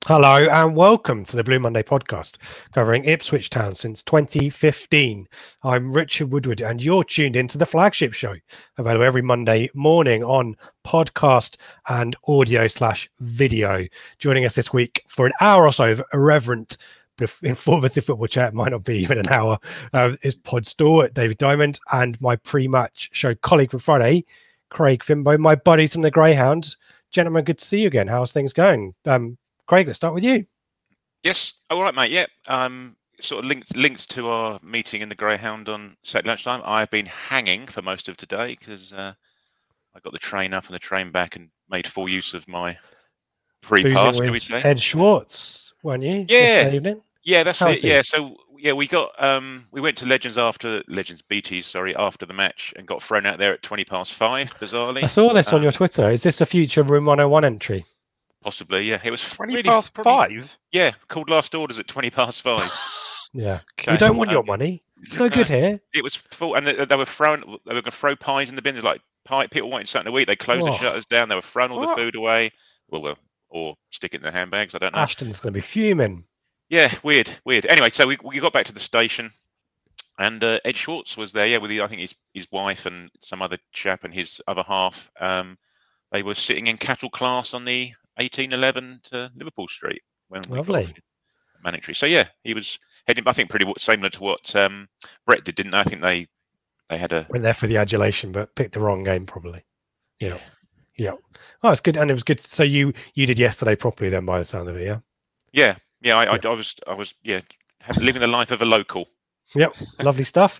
Hello and welcome to the Blue Monday podcast, covering Ipswich Town since 2015. I'm Richard Woodward and you're tuned into the Flagship show, available every Monday morning on podcast and audio/video. Joining us this week for an hour or so of irreverent but informative football chat, might not be even an hour, is pod stalwart David Diamond and my pre-match show colleague from Friday, Craig Fimbo, my buddies from the Greyhound. Gentlemen, good to see you again. How's things going? Craig, let's start with you. Yes, all right, mate. Yeah, sort of linked to our meeting in the Greyhound on Saturday lunchtime. I've been hanging for most of today because I got the train up and the train back and made full use of my pre-pass. Can we say? Ed Schwartz, weren't you? Yeah, evening? Yeah, that's it. Yeah, so yeah, we got we went to Legends BTs after the match and got thrown out there at 5:20. Bizarrely, I saw this on your Twitter. Is this a future Room 101 entry? Possibly, yeah. It was 5:20. Yeah, called last orders at 5:20. Yeah, okay. We don't want your money. It's no good here. It was full, and they were going to throw pies in the bins. Like people wanted something to eat. They closed the shutters down. They were throwing all the food away. Well, or stick it in their handbags. I don't know. Ashton's going to be fuming. Yeah, weird. Anyway, so we got back to the station, and Ed Schwartz was there. Yeah, with I think his wife and some other chap and his other half. They were sitting in cattle class on the 1811 to Liverpool Street when we got mandatory. So yeah, he was heading. I think pretty similar to what Brett did, didn't they? I think they had went there for the adulation, but picked the wrong game probably. Yeah. Oh, it's good, and it was good. So you did yesterday properly then, by the sound of it, yeah. Yeah. I was living the life of a local. Yep, lovely stuff.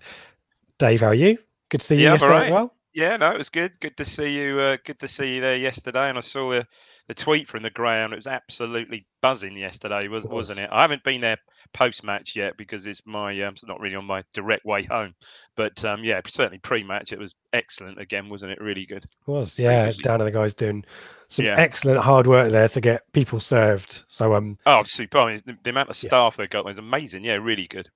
Dave, how are you? Good to see you yesterday as well. Yeah, no, it was good. Good to see you. Good to see you there yesterday. And I saw the tweet from the Greyhound. It was absolutely buzzing yesterday, wasn't it? I haven't been there post-match yet because it's it's not really on my direct way home. But yeah, certainly pre-match, it was excellent again, wasn't it? Really good. It was, yeah. Dan and the guys doing some excellent hard work there to get people served. So super. I mean, the amount of staff they got was amazing. Yeah, really good.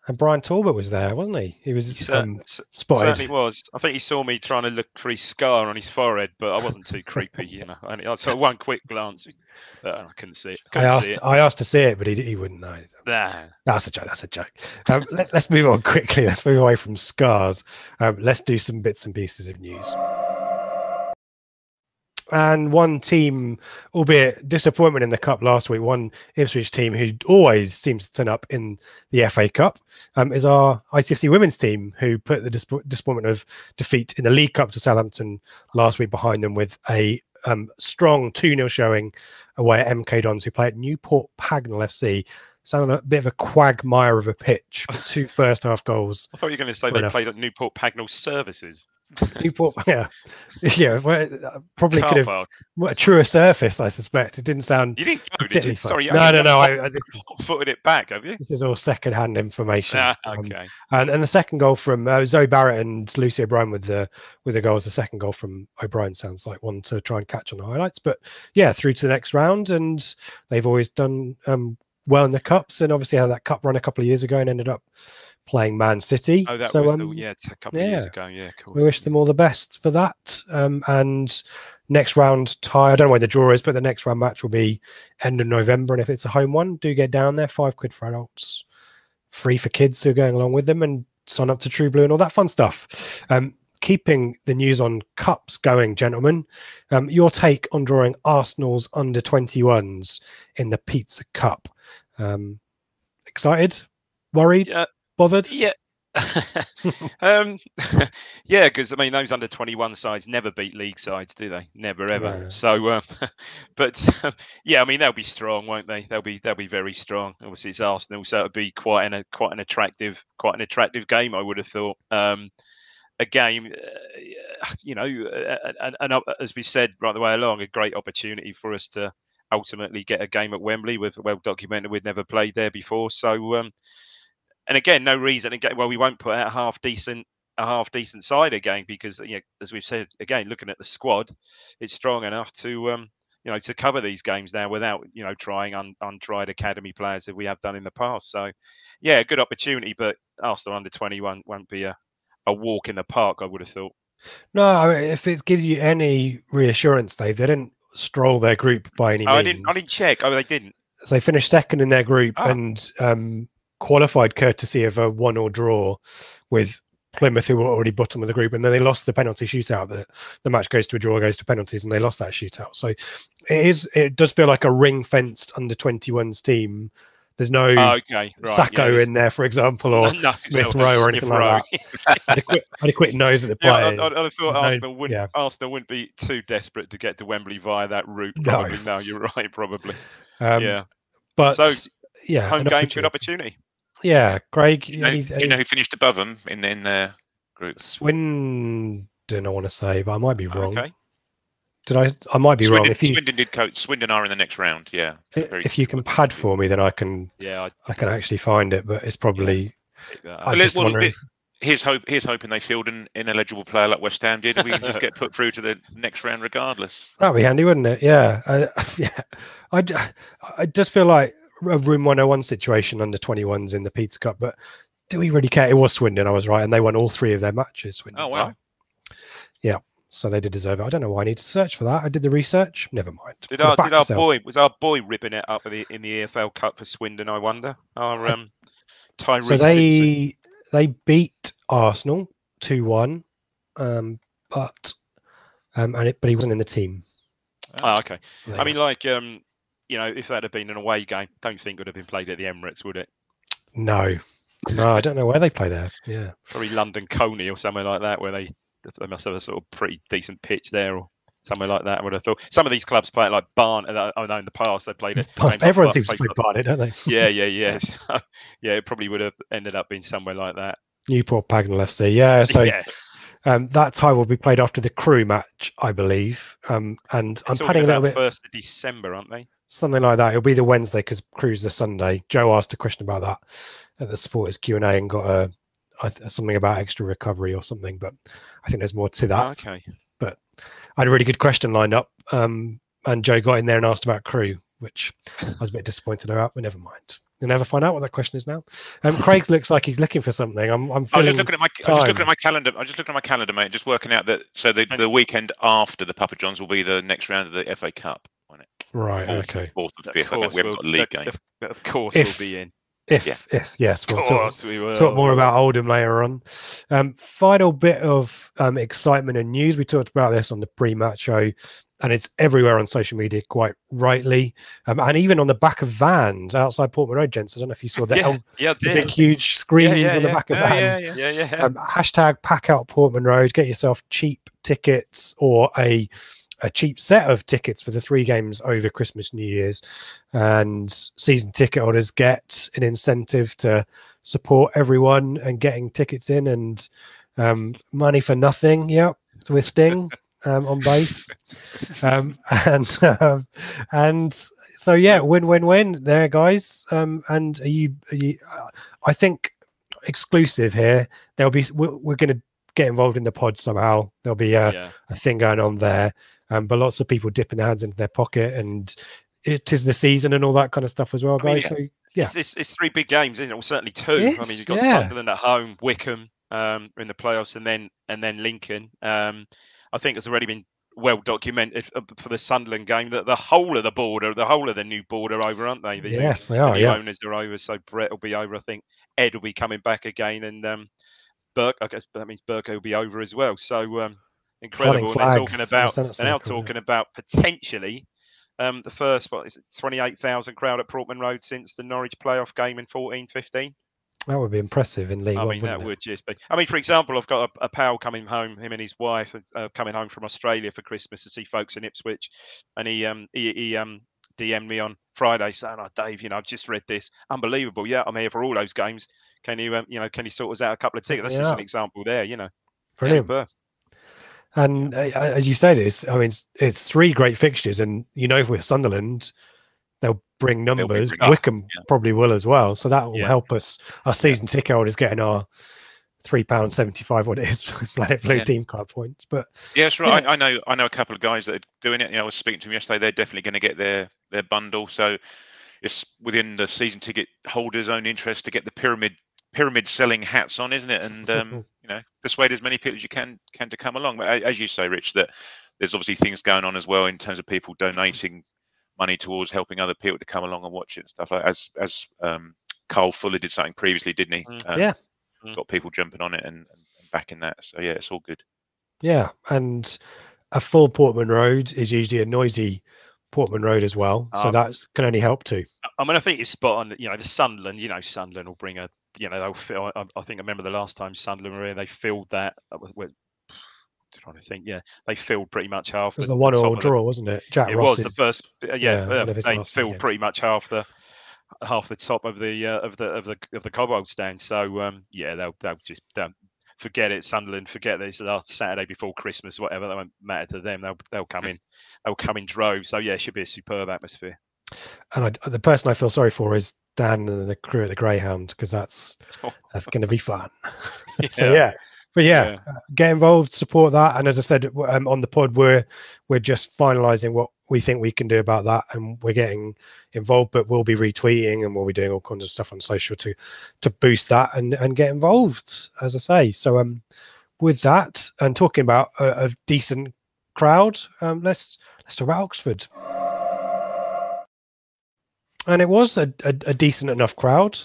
And Brian Talbot was there, wasn't he? He was spotted. Certainly was. I think he saw me trying to look for his scar on his forehead, but I wasn't too creepy, you know. I saw one quick glance. I couldn't see it. I asked to see it, but he wouldn't know. Nah. That's a joke. Let's move on quickly. Let's move away from scars. Let's do some bits and pieces of news. And one team, albeit disappointment in the Cup last week, one Ipswich team who always seems to turn up in the FA Cup, is our ITFC women's team, who put the disappointment of defeat in the League Cup to Southampton last week behind them with a strong 2-0 showing away at MK Dons, who play at Newport Pagnell FC. Sounded a bit of a quagmire of a pitch, but 2 first-half goals. I thought you were going to say they played at Newport Pagnell Services. Newport, probably could have a truer surface. I suspect it didn't sound. You didn't go, did you? Sorry, no. I footed it back, have you? This is all second-hand information. Okay. And the second goal from Zoe Barrett and Lucy O'Brien with the goals. The second goal from O'Brien sounds like one to try and catch on the highlights. But yeah, through to the next round, and they've always done well in the cups, and obviously had that cup run a couple of years ago and ended up playing Man City. Oh, that was a couple of years ago. Yeah, of course. We wish them all the best for that. And next round tie, I don't know where the draw is, but the next round match will be end of November. And if it's a home one, do get down there. £5 for adults, free for kids who are going along with them, and sign up to True Blue and all that fun stuff. Keeping the news on cups going, gentlemen, your take on drawing Arsenal's under-21s in the Pizza Cup. Excited? Worried? Bothered? Yeah. Yeah, because I mean those under-21 sides never beat league sides, do they? Never ever. No. So, yeah, I mean they'll be strong, won't they? They'll be very strong. Obviously, it's Arsenal, so it'll be quite an attractive game, I would have thought. A game, and as we said right the way along, a great opportunity for us to ultimately get a game at Wembley. With well documented, we'd never played there before, so. And again, no reason. Again, well, we won't put out half decent half decent side again, because as we've said again, looking at the squad, it's strong enough to to cover these games now without trying untried academy players that we have done in the past. So yeah, good opportunity, but Arsenal under 21 won't be a walk in the park, I would have thought. No, I mean, if it gives you any reassurance, Dave, they didn't stroll their group by any means. I didn't check. Oh, they didn't. So they finished second in their group and qualified courtesy of a 1-1 draw with Plymouth, who were already bottom of the group, and then they lost the penalty shootout. The match goes to a draw, goes to penalties, and they lost that shootout. So it does feel like a ring-fenced under-21s team. There's no Sacco in there, for example, or Smith Rowe or anything like that. Adequate knows that the player. I thought Arsenal wouldn't be too desperate to get to Wembley via that route. Probably. No, you're right. Probably. But so home game, good opportunity. Yeah, Craig. Do you know who finished above them in their group? Swindon, I want to say, but I might be wrong. Okay. I might be wrong. Swindon did coach. Swindon are in the next round. Yeah. If you can pad for me, then I can. Yeah, I can actually find it, but it's probably. Here's hoping they field an ineligible player like West Ham did. We can just get put through to the next round regardless. That'd be handy, wouldn't it? Yeah, I just feel like a Room 101 situation under 21s in the Pizza Cup, but do we really care? It was Swindon, I was right, and they won all 3 of their matches. Swindon. Oh wow! Yeah, so they did deserve it. I don't know why I need to search for that. I did the research. Never mind. Was our boy ripping it up in the EFL Cup for Swindon? I wonder. Tyrese. So they beat Arsenal 2-1, but he wasn't in the team. Okay. So I mean, if that had been an away game, don't think it would have been played at the Emirates, would it? No, I don't know where they play there. Yeah, probably London Coney or somewhere like that, where they must have a sort of pretty decent pitch there, or somewhere like that. I would have thought some of these clubs play it like Barnet. I know in the past they played it. Everyone seems to play Barnet, don't they? Yeah. So, it probably would have ended up being somewhere like that. Newport Pagnell FC. Yeah. So. Yeah. That tie will be played after the Crew match, I believe. And I'm padding a little bit. 1st of December, aren't they? Something like that. It'll be the Wednesday because Crew's the Sunday. Joe asked a question about that at the supporters Q&A and got something about extra recovery or something. But I think there's more to that. Okay. But I had a really good question lined up, and Joe got in there and asked about Crew, which I was a bit disappointed about, but never mind. You'll never find out what that question is now. Craig looks like he's looking for something. I'm just looking at my calendar. I'm just looking at my calendar, mate. Just working out that. So the weekend after the Papa John's will be the next round of the FA Cup, won't it? Right. Okay. 4th and 5th. We haven't got a league game. Of course, we'll be in. Yes, we'll talk more about Oldham later on. Final bit of excitement and news. We talked about this on the pre-match show. And it's everywhere on social media, quite rightly, and even on the back of vans outside Portman Road, gents. I don't know if you saw that. The big, huge screens on the back of vans. Hashtag pack out Portman Road. Get yourself cheap tickets or a cheap set of tickets for the 3 games over Christmas, New Year's, and season ticket holders get an incentive to support everyone and getting tickets in and money for nothing. Yeah, with Sting. On base, and so win there, guys. And are you? I think exclusive here. There'll be. We're going to get involved in the pod somehow. There'll be a thing going on there. But lots of people dipping their hands into their pocket, and it is the season and all that kind of stuff as well, guys. It's 3 big games, isn't it? Well, certainly 2. I mean, you've got Sunderland at home, Wickham in the playoffs, and then Lincoln. I think it's already been well documented for the Sunderland game that the whole of the new board are over, aren't they? They are. The owners are over, so Brett will be over. I think Ed will be coming back again, and Burke. I guess that means Burke will be over as well. So incredible. And they're now talking about potentially the first 28,000 crowd at Portman Road since the Norwich playoff game in 14-15. That would be impressive in League One. I mean, that would just be. I mean, for example, I've got a pal coming home. Him and his wife coming home from Australia for Christmas to see folks in Ipswich, and he DM'd me on Friday saying, "Oh, Dave, I've just read this. Unbelievable. Yeah, I'm here for all those games. Can you, can you sort us out a couple of tickets?" That's just an example there. Brilliant. Super. And as you said, it's 3 great fixtures, and with Sunderland, they'll bring numbers. Wickham probably will as well, so that will help us. Our season ticket holders getting our £3.75 what it is for Planet Blue team card points. But yeah, that's right. I know a couple of guys that are doing it. I was speaking to them yesterday. They're definitely going to get their bundle. So it's within the season ticket holders' own interest to get the pyramid selling hats on, isn't it? And persuade as many people as you can to come along. But as you say, Rich, that there's obviously things going on as well in terms of people donating money towards helping other people to come along and watch it and stuff. As Carl Fuller did something previously, didn't he? Got people jumping on it and backing that. So yeah, it's all good. Yeah, and a full Portman Road is usually a noisy Portman Road as well, so that can only help too. I mean, I think it's spot on. The Sunderland, Sunderland will bring a, they'll fill. I think I remember the last time Sunderland were here, they filled that. Trying to think, they filled pretty much half. It was the 1-1 draw, wasn't it? Jack Ross's, was the first. They filled pretty much half the top of the Cobbold stand. So they'll just forget it. Sunderland, forget this. Last Saturday before Christmas, whatever. That won't matter to them. They'll come in. They'll come in droves. So yeah, it should be a superb atmosphere. And the person I feel sorry for is Dan and the crew at the Greyhound, because that's going to be fun. Get involved, support that. And as I said on the pod, we're just finalising what we think we can do about that, and we're getting involved. But we'll be retweeting and we'll be doing all kinds of stuff on social to boost that and get involved, as I say. So with that, and talking about a decent crowd, let's talk about Oxford. And it was a decent enough crowd.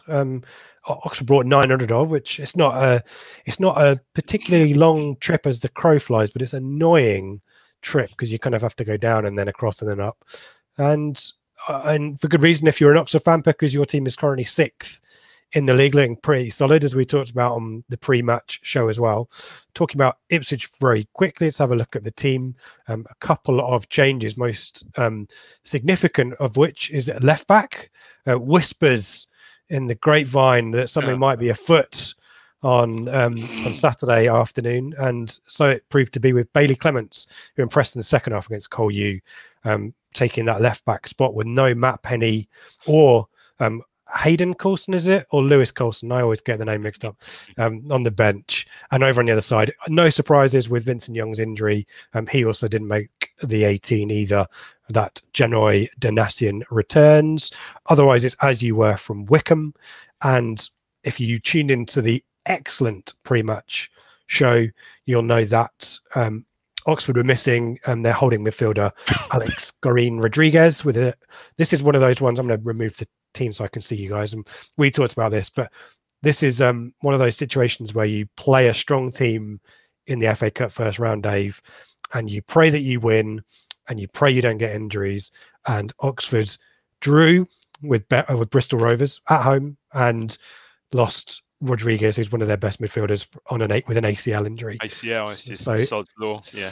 Oxford brought 900 odd, which it's not a particularly long trip as the crow flies, but it's an annoying trip because you kind of have to go down and then across and then up, and for good reason if you're an Oxford fan, because your team is currently 6th in the league, looking pretty solid, as we talked about on the pre-match show as well. Talking about Ipswich very quickly, let's have a look at the team. A couple of changes, most significant of which is at left back. Whispers in the grapevine that something might be afoot on Saturday afternoon, and so it proved to be, with Bailey Clements, who impressed in the second half against Cole U, taking that left back spot with no Matt Penny or Hayden Coulson, is it, or Lewis Coulson? I always get the name mixed up. On the bench, and over on the other side, no surprises with Vincent Young's injury. He also didn't make the 18 either. That Genoy Danassian returns. Otherwise, it's as you were from Wickham. And if you tuned into the excellent pre-match show, you'll know that Oxford were missing their holding midfielder Alex Gorin Rodriguez. This is one of those ones. I'm going to remove the team so I can see you guys, and we talked about this, but this is one of those situations where you play a strong team in the FA Cup first round, Dave, and you pray that you win and you pray you don't get injuries. And Oxford drew with Bristol Rovers at home and lost Rodriguez, who's one of their best midfielders, with an ACL injury. ACL is just sod's law. Yeah.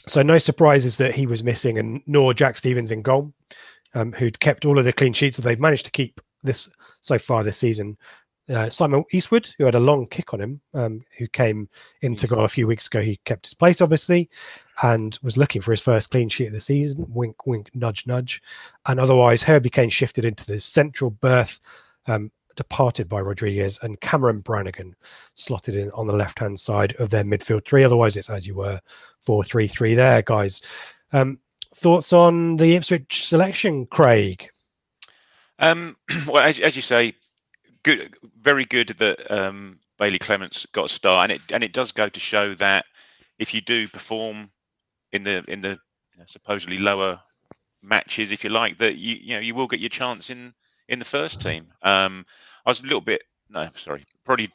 So no surprises that he was missing, and nor Jack Stevens in goal, who'd kept all of the clean sheets that they've managed to keep this so far this season. Simon Eastwood, who had a long kick on him, who came into goal a few weeks ago, he kept his place, obviously, and was looking for his first clean sheet of the season. Wink, wink, nudge, nudge. And otherwise, Herbie Kane shifted into the central berth, departed by Rodriguez, and Cameron Brannigan slotted in on the left-hand side of their midfield three. Otherwise, it's as you were, 4-3-3 there, guys. Thoughts on the Ipswich selection, Craig? Well, as you say, good, very good that Bailey Clements got a start, and it does go to show that if you do perform in the supposedly lower matches, if you like, that you will get your chance in the first team. I was a little bit probably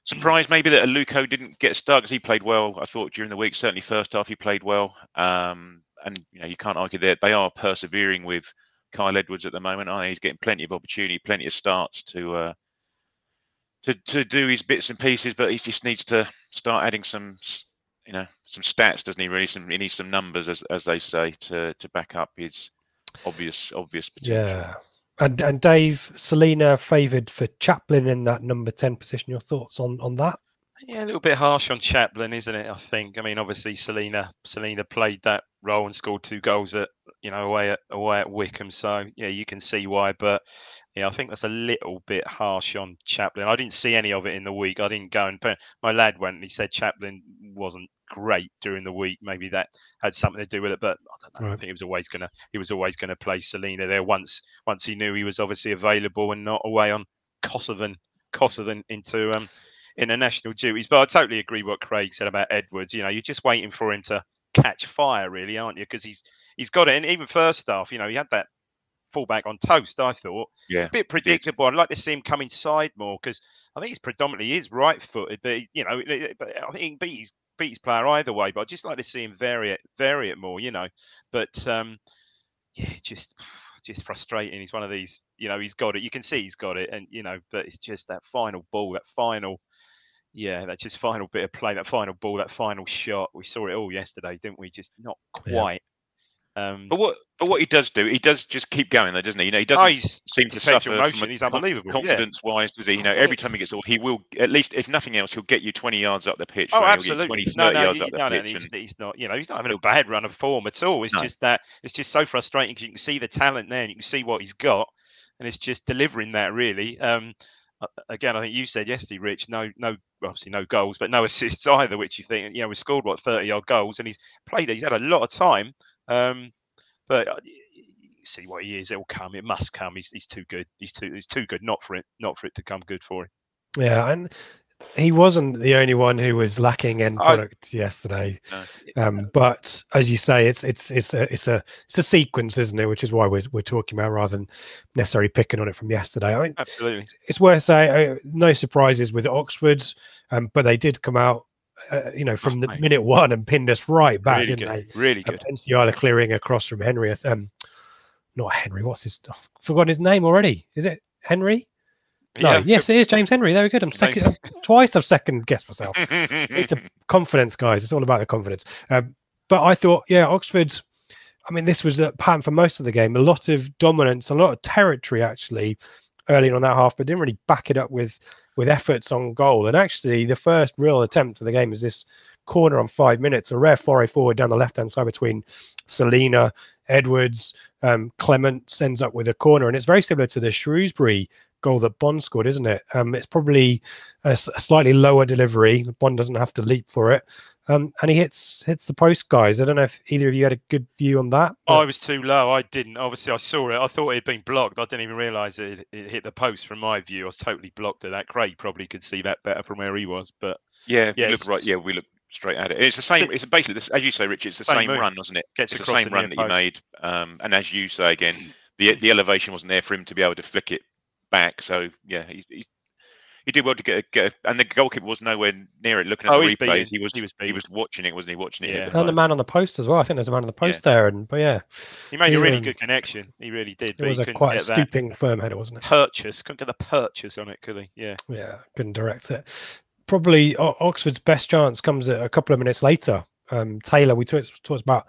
surprised maybe that Aluko didn't get stuck, because he played well. I thought during the week, certainly first half, he played well. And you can't argue that they are persevering with Kyle Edwards at the moment. He's getting plenty of opportunity, plenty of starts to do his bits and pieces, but he just needs to start adding some stats, doesn't he? Really, he needs some numbers, as they say, to back up his obvious potential. Yeah. And Dave, Selena favoured for Chaplin in that number 10 position. Your thoughts on that? Yeah, a little bit harsh on Chaplin, isn't it? I think. I mean, obviously, Selena played that role and scored 2 goals at away at Wickham. So yeah, you can see why. But yeah, I think that's a little bit harsh on Chaplin. I didn't see any of it in the week. I didn't go and my lad went and he said Chaplin wasn't great during the week. Maybe that had something to do with it. But I don't know. Right. I think he was always gonna play Selena there once he knew he was obviously available and not away on Kosovan into international duties. But I totally agree what Craig said about Edwards. You're just waiting for him to catch fire, really, aren't you? Because he's got it. And even first half, he had that fullback on toast. I thought a bit predictable. I'd like to see him come inside more because I think he's predominantly right-footed. But but I think he can beat his player either way. But I'd just like to see him vary it more. But yeah, just frustrating. He's one of these. He's got it. You can see he's got it, and but it's just that final ball, that final. Yeah, that just final bit of play, that final ball, that final shot. We saw it all yesterday, didn't we? Just not quite. But what he does do, he does just keep going, though, doesn't he? He doesn't seem to suffer motion. He's unbelievable. Confidence-wise, does he? Every time he gets all, he will, at least, if nothing else, he'll get you 20 yards up the pitch. Oh, absolutely. 20, 30 yards up the pitch. He's not, he's not having a bad run of form at all. It's just that, it's just so frustrating because you can see the talent there and you can see what he's got. And it's just delivering that, really. Again, I think you said yesterday, Rich, obviously no goals, but no assists either, which you think, we scored 30-odd goals and he's had a lot of time. But you see what he is, it'll come, it must come. He's too good. He's too good not for it to come good for him. Yeah, and he wasn't the only one who was lacking end product yesterday. But as you say, it's a sequence, isn't it? Which is why we're talking about rather than necessarily picking on it from yesterday. I mean, absolutely, it's worth saying no surprises with Oxford, but they did come out, from the minute one and pinned us right back, didn't they? Really good. Penciala clearing across from Henry. Not Henry. What's his? I've forgotten his name already. Is it Henry? No, yes, it is James Henry. Very good. I'm second twice. I've second guessed myself. It's a confidence, guys. It's all about the confidence. But I thought, Oxford. I mean, this was a pattern for most of the game. A lot of dominance, a lot of territory actually early on that half, but didn't really back it up with efforts on goal. And actually, the first real attempt of the game is this corner on 5 minutes, a rare foray forward down the left-hand side between Selena, Edwards, Clement ends up with a corner, and it's very similar to the Shrewsbury goal that Bond scored, isn't it? It's probably a slightly lower delivery. Bond doesn't have to leap for it, and he hits the post, guys. I don't know if either of you had a good view on that. I was too low. I didn't. Obviously, I saw it. I thought it had been blocked. I didn't even realise it hit the post. From my view, I was totally blocked at that. Craig probably could see that better from where he was, but we look straight at it. It's the same. It's basically this, as you say, Rich. It's the same run, wasn't it? It's the same run that you made. And as you say again, the elevation wasn't there for him to be able to flick it back. So yeah, he did well to get and the goalkeeper was nowhere near it. Looking at the replays, he was watching it, wasn't he? Watching it. Yeah. And the man on the post as well. I think there's a man on the post there, he made a really good connection. He really did. It was quite a stooping firm header, wasn't it? Couldn't get the purchase on it, could he? Yeah, couldn't direct it. Probably Oxford's best chance comes a couple of minutes later. Taylor, we talked about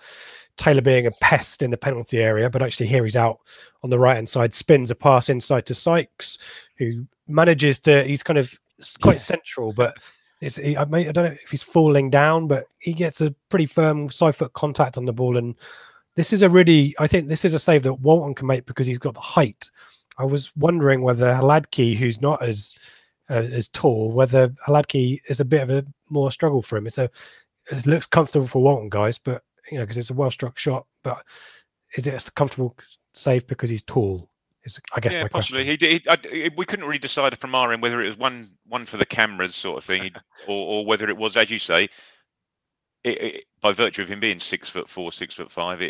Taylor being a pest in the penalty area, but actually here he's out on the right-hand side, spins a pass inside to Sykes, who manages to, he's kind of quite central, but I don't know if he's falling down, but he gets a pretty firm side-foot contact on the ball. And this is I think this is a save that Walton can make because he's got the height. I was wondering whether Hladky, who's not as tall, whether Hladky is a bit of a more struggle for him. It looks comfortable for Walton, guys, but because it's a well-struck shot, but is it a comfortable save because he's tall? Is I guess my possibly. question. We couldn't really decide from our end whether it was one for the cameras sort of thing, or whether it was, as you say, by virtue of him being 6'4", 6'5",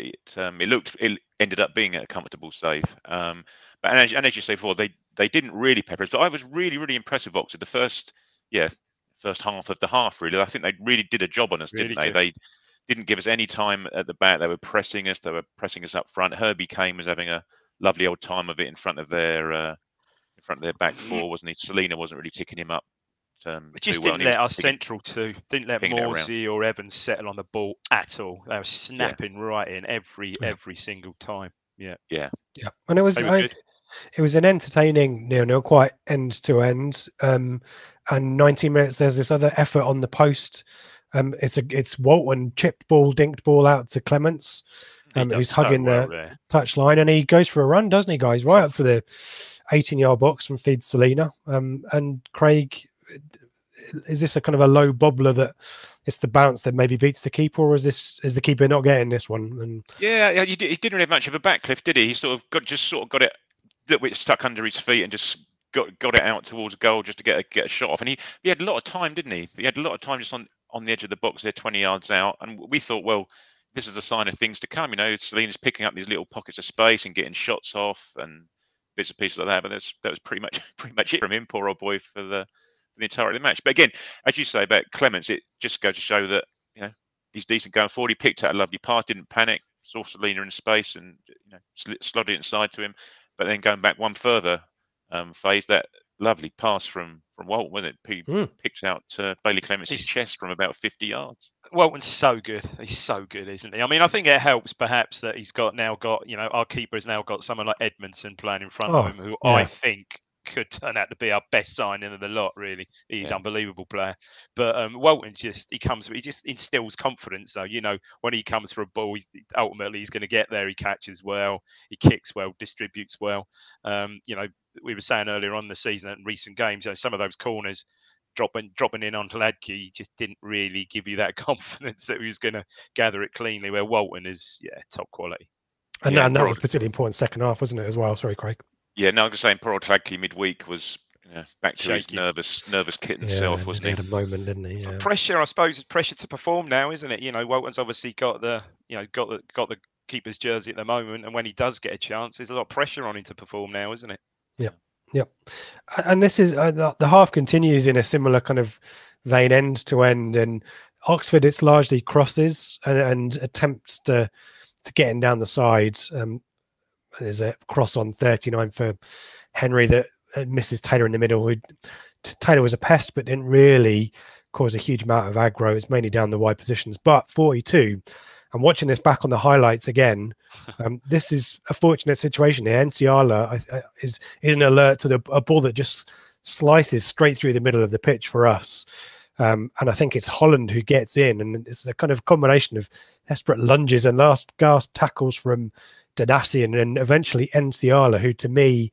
it ended up being a comfortable save. But as you say before, they didn't really pepper us. But I was really, really impressed with Oxford the first half of the half. Really, I think they really did a job on us, didn't they? They didn't give us any time at the back. They were pressing us. They were pressing us up front. Herbie Kane was having a lovely old time of it in front of their back four, wasn't he? Selena wasn't really picking him up. It just didn't let our central two, didn't let Morsey or Evans settle on the ball at all. They were snapping right in every single time. Yeah. And it was an entertaining 0-0, quite end to end. and 19 minutes there's this other effort on the post. It's Walton chipped ball, dinked ball out to Clements, who's hugging the touch line, and he goes for a run, doesn't he, guys? Right up to the 18-yard box from feed Selena. And Craig, is this a kind of a low bobbler that it's the bounce that maybe beats the keeper, or is the keeper not getting this one? And yeah, he didn't have much of a backlift, did he? He sort of got it a little bit stuck under his feet and just got it out towards goal just to get a shot off. And he had a lot of time, didn't he? He had a lot of time just on the edge of the box there, 20 yards out. And we thought, well, this is a sign of things to come. You know, Selena's picking up these little pockets of space and getting shots off and bits and pieces like that. But that was pretty much it from him, poor old boy, for the entirety of the match. But again, as you say about Clements, it just goes to show that, you know, he's decent going forward. He picked out a lovely pass, didn't panic, saw Selena in space and, you know, slotted it inside to him. But then going back one further phase, that lovely pass from Walton, wasn't it? He picked out Bailey Clements' chest from about 50 yards. Walton's so good. He's so good, isn't he? I mean, I think it helps perhaps that he's now got, you know, our keeper has now got someone like Edmondson playing in front of him, who I think could turn out to be our best signing of the lot, really. He's unbelievable player. But Walton he just instills confidence, though. You know, when he comes for a ball, ultimately he's going to get there. He catches well, he kicks well, distributes well. You know, we were saying earlier on the season in recent games, you know, some of those corners dropping in onto Ladke just didn't really give you that confidence that he was going to gather it cleanly, where Walton is top quality. And that was particularly important second half, wasn't it, as well? Sorry, Craig. Yeah, no, I was saying poor old Ladke midweek was, you know, back to shaky. His nervous kitten self, wasn't he? He had a moment, didn't he? Yeah. Pressure, I suppose, pressure to perform now, isn't it? You know, Walton's obviously got the keeper's jersey at the moment, and when he does get a chance, there's a lot of pressure on him to perform now, isn't it? Yep. And this is the half continues in a similar kind of vein, end to end. And Oxford, it's largely crosses and attempts to get in down the side. There's a cross on 39 for Henry that misses Taylor in the middle. Taylor was a pest, but didn't really cause a huge amount of aggro. It's mainly down the wide positions. But 42, I'm watching this back on the highlights again. This is a fortunate situation here. Enciala is an alert to a ball that just slices straight through the middle of the pitch for us. And I think it's Holland who gets in. And it's a kind of combination of desperate lunges and last gasp tackles from Danasian and eventually Enciala, who to me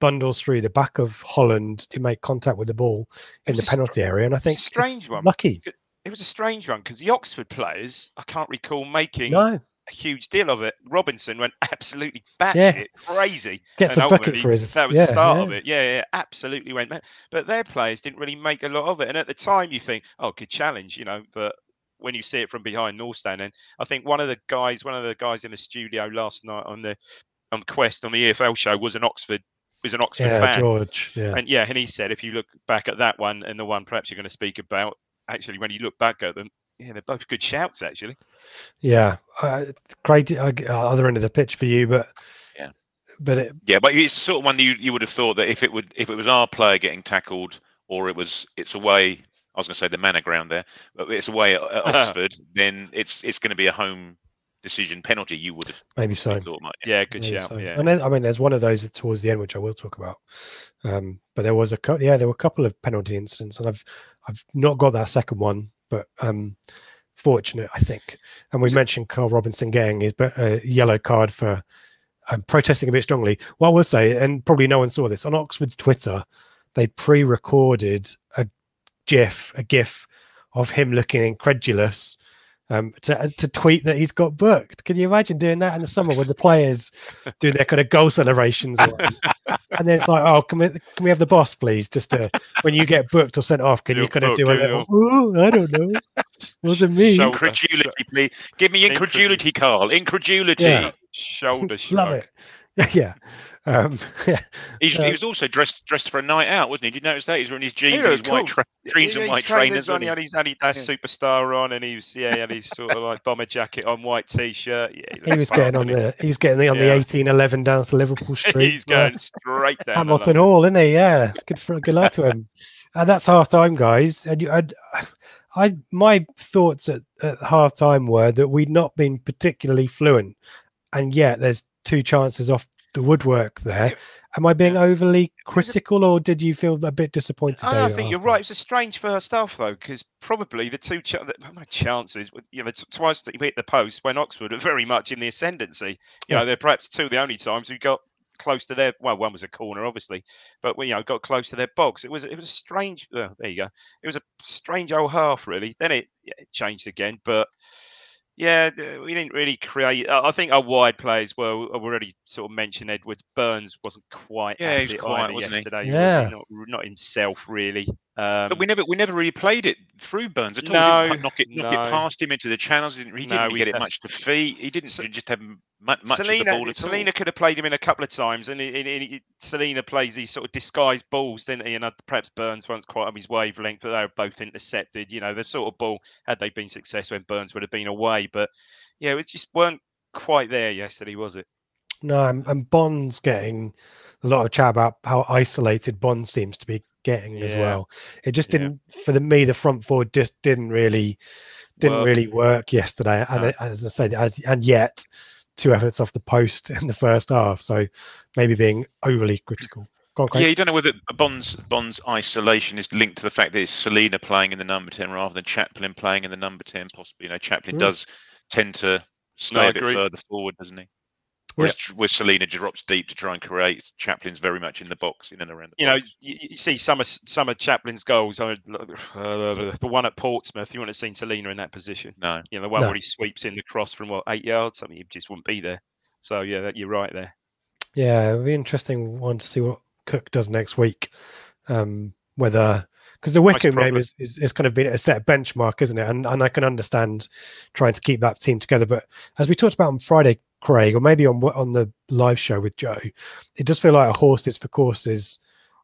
bundles through the back of Holland to make contact with the ball in the penalty area. And I think it's a strange one. Lucky. It was a strange one because the Oxford players, I can't recall making a huge deal of it. Robinson went absolutely batshit crazy. Gets a bucket for his. That was the start of it. Yeah, absolutely went mad. But their players didn't really make a lot of it. And at the time, you think, oh, good challenge, you know. But when you see it from behind North Stand, and I think one of the guys in the studio last night on the Quest on the EFL show was an Oxford fan. George. Yeah. And he said if you look back at that one and the one perhaps you're going to speak about. Actually, when you look back at them, they're both good shouts. Actually, great other end of the pitch for you, but but it's the sort of one you would have thought that if it was our player getting tackled, or it's away. I was going to say the manor ground there, but it's away at Oxford. Then it's going to be a home decision penalty. You would have maybe so. Thought, good shout. So. Yeah, and there's one of those towards the end, which I will talk about. But there was there were a couple of penalty incidents, and I've not got that second one, but fortunate, I think. And we mentioned Carl Robinson getting his yellow card for protesting a bit strongly. Well, I will say, and probably no one saw this, on Oxford's Twitter, they pre-recorded a GIF of him looking incredulous to tweet that he's got booked. Can you imagine doing that in the summer with the players doing their kind of goal celebrations? And then it's like, oh, can we have the boss, please? Just when you get booked or sent off, can you kind of do a little, I don't know. Wasn't me. Incredulity, please. Give me incredulity, Carl. Incredulity. Yeah. Shoulder shrug. Love it. Yeah. He was also dressed for a night out, wasn't he? Did you notice that? He's wearing his jeans and his white trainers. He had his Adidas Superstar on, and he had his sort of like bomber jacket on, white t-shirt. Yeah, he was getting on the 1811 down to Liverpool Street. He's going straight down Hamilton Hall, isn't he? Yeah, good luck to him. And that's half time, guys. And my thoughts at half time were that we'd not been particularly fluent, and yet there's two chances off the woodwork there. Am I being overly critical, or did you feel a bit disappointed? I think you're right. It was a strange first half, though, because probably the two chances, twice that you hit the post when Oxford are very much in the ascendancy. You know, they're perhaps two of the only times we got close to their. Well, one was a corner, obviously, but we got close to their box. It was a strange. There you go. It was a strange old half, really. Then it changed again, but. Yeah, we didn't really create. I think our wide players were. I've already sort of mentioned Edwards. Burns wasn't quite at he was it quiet, either yesterday. Yeah, Was he? Not himself really. But we never really played it through Burns at all. No, we didn't knock it past him into the channels. He didn't really get it much to feet. He didn't just have much of the ball at all. Selena could have played him in a couple of times, and Selena plays these sort of disguised balls, didn't he? And perhaps Burns wasn't quite on his wavelength, but they were both intercepted. You know, the sort of ball, had they been successful, when Burns would have been away. But yeah, it just weren't quite there yesterday, was it? No, and Bond's getting a lot of chat about how isolated Bond seems to be getting as well. It just didn't, for me, the front four just didn't really work yesterday. And as I said, and yet 2 efforts off the post in the first half. So maybe being overly critical. Go on, Craig. Yeah, you don't know whether Bond's isolation is linked to the fact that it's Selena playing in the number 10 rather than Chaplin playing in the number 10. Possibly, you know, Chaplin does tend to stay a bit further forward, doesn't he? Whereas Selena drops deep to try and create. Chaplin's very much in the box, in and around the box. You see some of Chaplin's goals. The one at Portsmouth, you wouldn't have seen Selena in that position. No. You know, the one where he sweeps in the cross from 8 yards, something, he just wouldn't be there. So yeah, you're right there. Yeah, it'll be interesting one to see what Cook does next week. Whether, because the Wickham game is kind of been a set benchmark, isn't it? And I can understand trying to keep that team together. But as we talked about on Friday, Craig, or maybe on the live show with Joe, it does feel like a horses for courses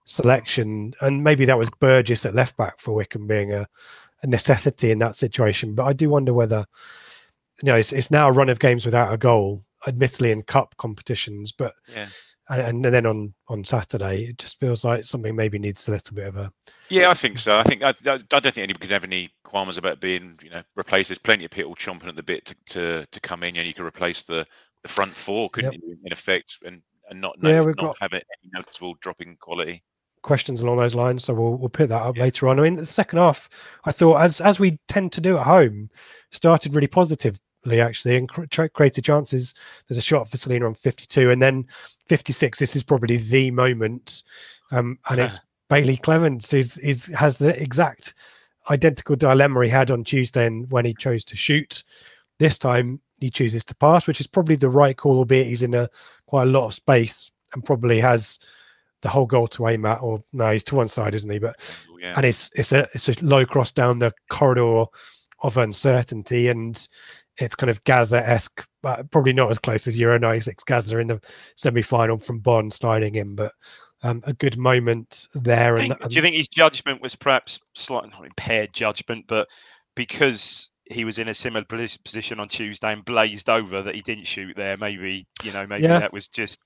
selection, and maybe that was Burgess at left back for Wickham being a necessity in that situation. But I do wonder whether, it's now a run of games without a goal, admittedly in cup competitions, but and then on Saturday, it just feels like something maybe needs a little bit of a. Yeah, I think so. I don't think anybody could have any qualms about being, replaced. There's plenty of people chomping at the bit to come in, and you can replace the front four, couldn't you, in effect, and not have any noticeable drop in quality. Questions along those lines, so we'll pick that up later on. I mean, the second half, I thought, as we tend to do at home, started really positively actually, and created chances. There's a shot for Selena on 52, and then 56. This is probably the moment, and it's Bailey Clements has the exact identical dilemma he had on Tuesday, and when he chose to shoot. This time he chooses to pass, which is probably the right call, albeit he's in quite a lot of space and probably has the whole goal to aim at. Or no, he's to one side, isn't he? But and it's a low cross down the corridor of uncertainty, and it's kind of Gaza-esque, but probably not as close as Euro 96 Gaza in the semi-final from Bond sliding in, but a good moment there. Do you think his judgment was perhaps slightly not impaired judgment, but because he was in a similar position on Tuesday and blazed over that he didn't shoot there? Maybe that was just,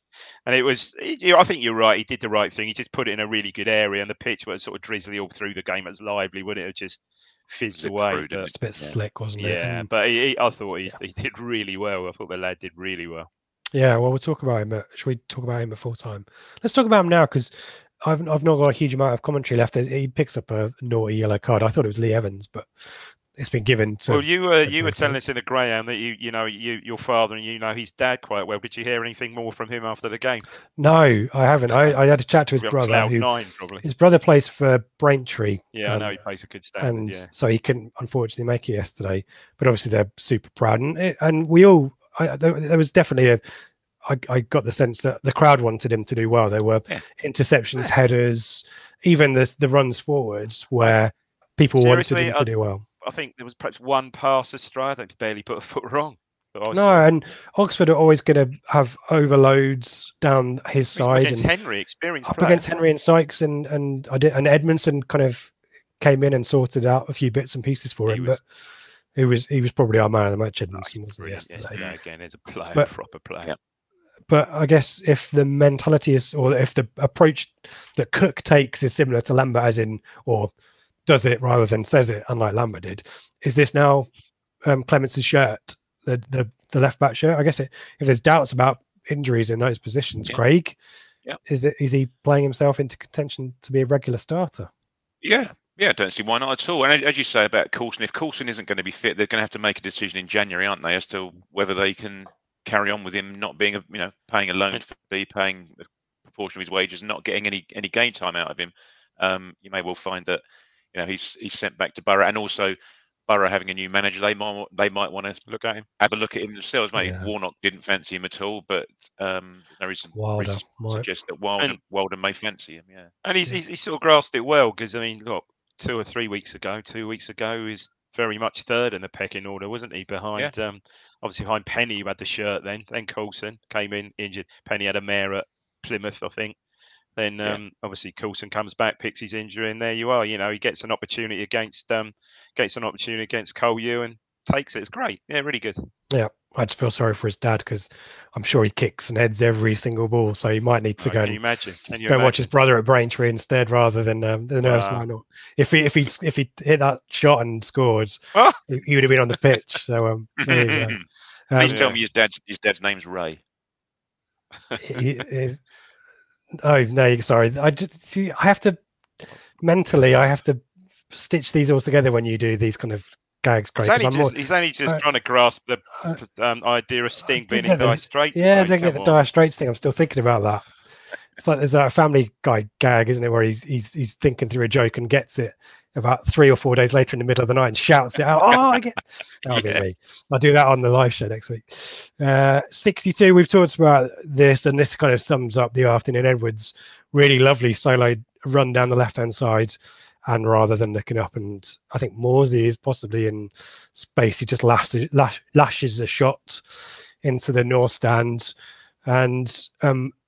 and it was. I think you're right. He did the right thing. He just put it in a really good area, and the pitch was sort of drizzly all through the game. It was lively, wouldn't it? It just fizzed away. Just a bit slick, wasn't it? Yeah, but I thought he did really well. I thought the lad did really well. Yeah, well, we'll talk about him. Should we talk about him at full time? Let's talk about him now, because I've not got a huge amount of commentary left. He picks up a naughty yellow card. I thought it was Lee Evans, but it's been given to. Well, you were telling us in the Graham that your father and his dad quite well. Did you hear anything more from him after the game? No, I haven't. I had a chat to his brother. His brother plays for Braintree. Yeah, I know he plays a good standard. And so he couldn't unfortunately make it yesterday. But obviously they're super proud, and we all. There was definitely I got the sense that the crowd wanted him to do well. There were interceptions, headers, even the runs forwards where people wanted him to do well. I think there was perhaps one pass astray. I think he barely put a foot wrong. And Oxford are always going to have overloads down his side. Against Henry, experienced up against Henry and Sykes, and Edmondson kind of came in and sorted out a few bits and pieces for him. But he was probably our man of the match, Edmondson, wasn't he, yesterday? Again, as a player, proper player. Yeah. But I guess if the mentality is, or if the approach that Cook takes is similar to Lambert, as in, or does it rather than says it, unlike Lambert did, is this now Clements' shirt, the left back shirt? I guess if there's doubts about injuries in those positions. Yeah. Craig, Yeah. is he playing himself into contention to be a regular starter? Yeah, I don't see why not at all. And as you say about Coulson, if Coulson isn't going to be fit, they're going to have to make a decision in January, aren't they, as to whether they can carry on with him not being, paying a loan fee, paying a proportion of his wages, and not getting any game time out of him. You may well find that, he's sent back to Borough, and also Borough having a new manager, they might want to look at him, have a look at him themselves. Maybe Yeah. Warnock didn't fancy him at all, but there's no reason to suggest that Wilder may fancy him. Yeah, and he's sort of grasped it well, because I mean, look, 2 or 3 weeks ago, he's very much third in the pecking order, wasn't he? Behind, obviously behind Penny, who had the shirt then. Then Coulson came in injured. Penny had a mare at Plymouth, I think. Then obviously Coulson comes back, picks his injury, and there you are. He gets an opportunity against Cole Ewan, takes it. It's great. Yeah, really good. Yeah, I just feel sorry for his dad, because I'm sure he kicks and heads every single ball, so he might need to go and watch his brother at Braintree instead, rather than the nerves might not. If he hit that shot and scored, he would have been on the pitch. So there you go. Please tell me his dad's name's Ray. Oh no, sorry. I have to stitch these all together when you do these kind of gags. Craig, he's only just trying to grasp the idea of Sting being in Dire Straits. Yeah, they get the Dire Straits thing. I'm still thinking about that. It's like there's a Family Guy gag, isn't it, where he's thinking through a joke and gets it about 3 or 4 days later in the middle of the night and shouts it out. That'll be me. I'll do that on the live show next week. 62, we've talked about this, and this kind of sums up the afternoon. Edwards, really lovely solo run down the left-hand side, and rather than looking up, and I think Morsey is possibly in space, he just lashes a shot into the north stand. And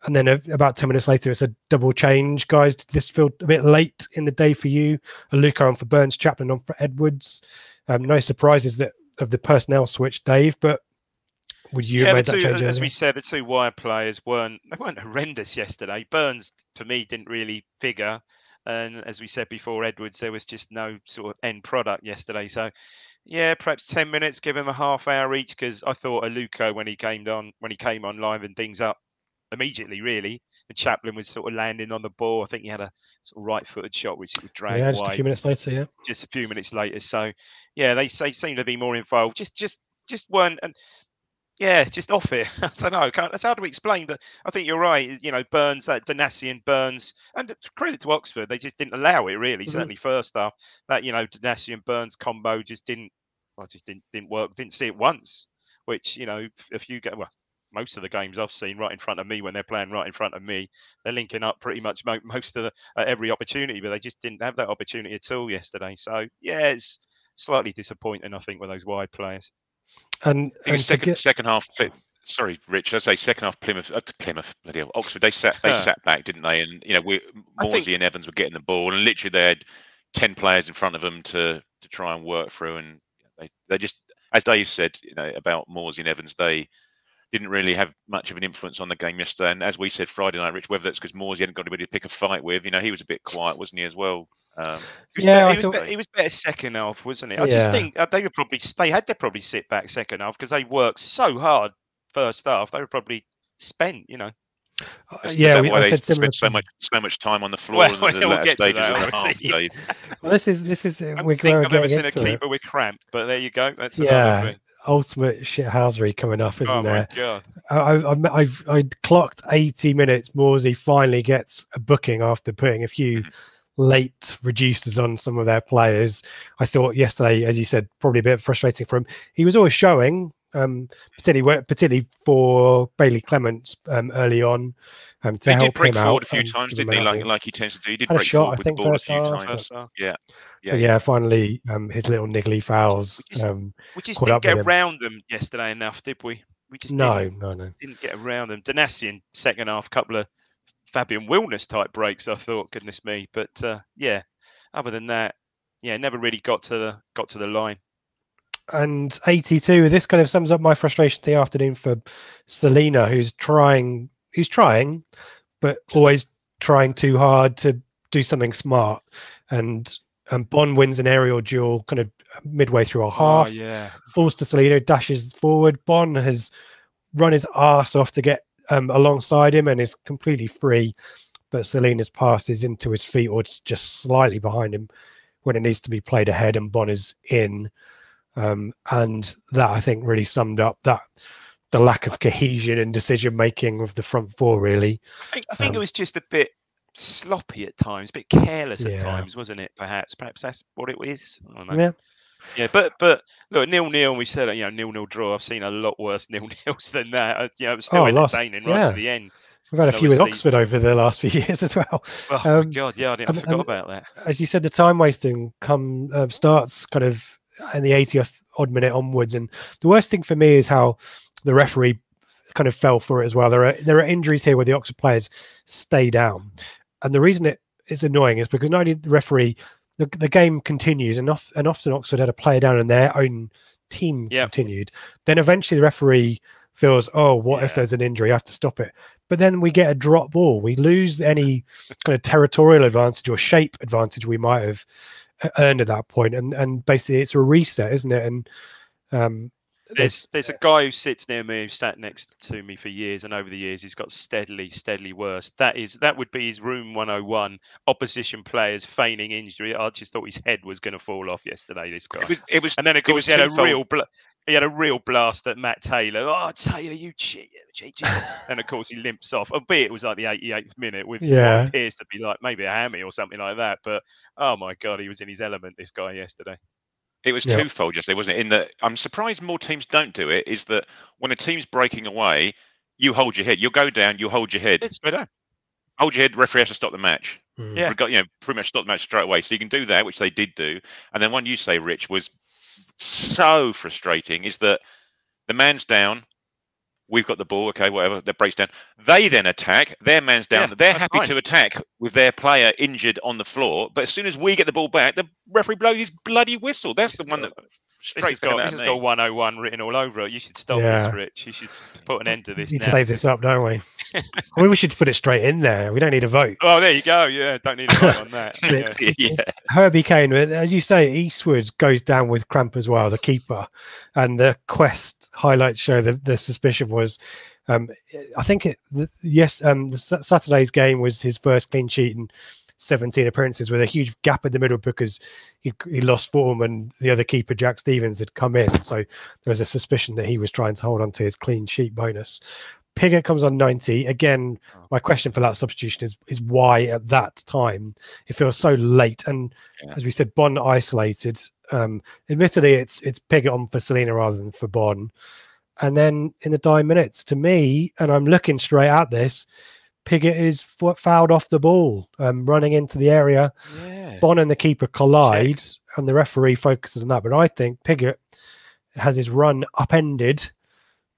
then about 10 minutes later, it's a double change, guys. Did this feel a bit late in the day for you? Luca on for Burns, Chaplin on for Edwards. No surprises of the personnel switch, Dave, but would you have made that change? As we said, the two wide players weren't horrendous yesterday. Burns, to me, didn't really figure. And as we said before, Edwards, there was just no sort of end product yesterday. So, yeah, perhaps 10 minutes, give him a half hour each, because I thought Aluko, when he came on, livened things up immediately, really. And Chaplin was sort of landing on the ball. I think he had a sort of right-footed shot, which he would drag wide. Just a few minutes later, yeah. Just a few minutes later. So, yeah, they seem to be more involved. Just weren't... Yeah, just off it. I don't know. It's hard to explain, but I think you're right. Burns, Danasi and Burns, and credit to Oxford, they just didn't allow it, really. Mm-hmm. Certainly first half, that Danasi and Burns combo just didn't work. Didn't see it once. Which if you get most of the games I've seen right in front of me, when they're playing right in front of me, they're linking up pretty much most of every opportunity, but they just didn't have that opportunity at all yesterday. So yeah, it's slightly disappointing, I think, with those wide players. And second half. Sorry, Rich. I say second half. Plymouth, bloody hell, Oxford. They sat back, didn't they? And Morsey and Evans were getting the ball, and literally they had 10 players in front of them to try and work through. And they just, as Dave said, about Morsey and Evans, they didn't really have much of an influence on the game yesterday. And as we said Friday night, Rich, whether that's because Morsey hadn't got anybody to pick a fight with, he was a bit quiet, wasn't he, as well? He was better second half, wasn't it? I just think they had to probably sit back second half, because they worked so hard first half. They were probably spent, I said similar. Spent so much time on the floor in the latter stages of the half, Dave. Well, this is. I don't think I've ever seen a keeper with cramp, but there you go. That's another thing. Ultimate shithousery coming up, isn't there? Oh my God! I clocked 80 minutes. Morsey finally gets a booking after putting a few late reducers on some of their players. I thought yesterday, as you said, probably a bit frustrating for him. He was always showing, particularly for Bailey Clements early on, to help him out. He did break forward a few times, didn't he? Like he tends to do. He did break forward with the ball a few times. Yeah. Finally, his little niggly fouls. We just didn't get around them yesterday enough, did we? We just didn't get around them. Danasi in second half, couple of Fabian Wilness type breaks, I thought, goodness me. But other than that, never really got to the line. And 82, this kind of sums up my frustration the afternoon for Selena, who's trying, but always trying too hard to do something smart. And Bond wins an aerial duel kind of midway through a half. Falls to Selena, dashes forward. Bond has run his arse off to get alongside him and is completely free, but Selena's pass is into his feet or just slightly behind him when it needs to be played ahead, and Bon is in. And that, I think, really summed up the lack of cohesion and decision making of the front four, really. I think it was just a bit sloppy at times, a bit careless at times, wasn't it? Perhaps that's what it is. I don't know. Yeah, but look, 0-0. We said 0-0 draw. I've seen a lot worse 0-0s than that. It was still entertaining right to the end. We've had a few in Oxford over the last few years as well. Oh my God, yeah, I forgot about that. As you said, the time wasting starts kind of in the 80th odd minute onwards, and the worst thing for me is how the referee kind of fell for it as well. There are injuries here where the Oxford players stay down, and the reason it is annoying is because not only the referee, the game continues, and often Oxford had a player down and their own team continued. Then eventually the referee feels, oh, what if there's an injury? I have to stop it. But then we get a drop ball. We lose any kind of territorial advantage or shape advantage we might have earned at that point. And basically it's a reset, isn't it? And there's a guy who sits near me, who sat next to me for years, and over the years he's got steadily worse. That would be his room 101. Opposition players feigning injury. I just thought his head was going to fall off yesterday. This guy. It was, and then of course he had a real blast at Matt Taylor. Oh, Taylor, you cheat. And of course he limps off. Albeit it was like the 88th minute with what appears to be like maybe a hammy or something like that. But oh my God, he was in his element, this guy, yesterday. It was twofold yesterday, wasn't it? In that, I'm surprised more teams don't do it. Is that when a team's breaking away, you hold your head. You'll go down. You hold your head. It's better. Hold your head. Referee has to stop the match. Yeah, pretty much stop the match straight away. So you can do that, which they did do. And then one you say, Rich, was so frustrating. Is that the man's down. We've got the ball, okay, whatever, that breaks down. They then attack, their man's down. They're happy to attack with their player injured on the floor. But as soon as we get the ball back, the referee blows his bloody whistle. That's the one that This has got 101 written all over it. You should stop this, Rich. You should put an end to this. We need to save this up, don't we? I mean, we should put it straight in there. We don't need a vote. Oh, there you go. Yeah, don't need a vote on that. Herbie Kane, as you say, Eastwood goes down with cramp as well, the keeper. And the Quest highlights show that the suspicion was, I think, Saturday's game was his first clean sheet in 17 appearances, with a huge gap in the middle because he lost form and the other keeper, Jack Stevens, had come in. So there was a suspicion that he was trying to hold on to his clean sheet bonus. Piggott comes on 90. Again, my question for that substitution is why at that time? It feels so late. And as we said, Bon isolated. Admittedly, it's Piggott on for Selena rather than for Bon. And then in the dying minutes, to me, and I'm looking straight at this, Piggott is fouled off the ball, running into the area. Bon and the keeper collide, and the referee focuses on that. But I think Piggott has his run upended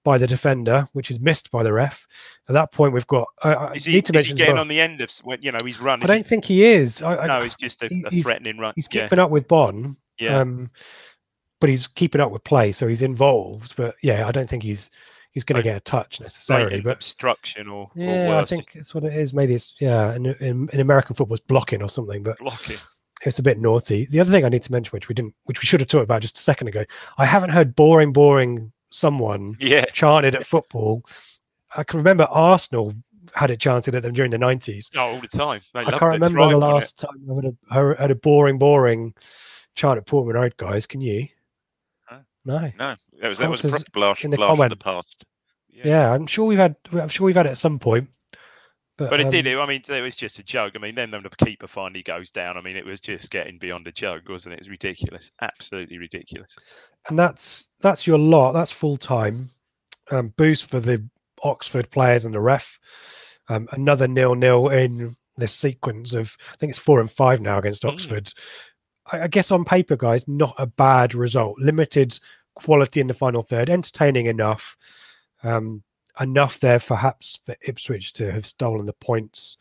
by the defender, which is missed by the ref. At that point, we've got. Is he getting on the end of his run? I don't think he is. No, it's just a threatening run. He's keeping up with Bon. But he's keeping up with play, so he's involved. But I don't think he's going to get a touch necessarily. But obstruction or worse. I think it's what it is. Maybe it's in American football, it's blocking or something. But blocking. It's a bit naughty. The other thing I need to mention, which we should have talked about just a second ago, I haven't heard boring someone chanted at football. I can remember Arsenal had it chanted at them during the 90s. Oh, all the time. I can't remember the last time I had a boring chant at Portman Road, guys. Can you? No. That was a proper blast in the blast of the past. Yeah, I'm sure we've had it at some point. But it did. I mean, it was just a joke. I mean, then the keeper finally goes down. I mean, it was just getting beyond a joke, wasn't it? It was ridiculous, absolutely ridiculous. And that's your lot. That's full time. Boost for the Oxford players and the ref. Another 0-0 in this sequence of, I think it's 4 and 5 now against Oxford. I guess on paper, guys, not a bad result. Limited quality in the final third, entertaining enough. Enough there perhaps for Ipswich to have stolen the points,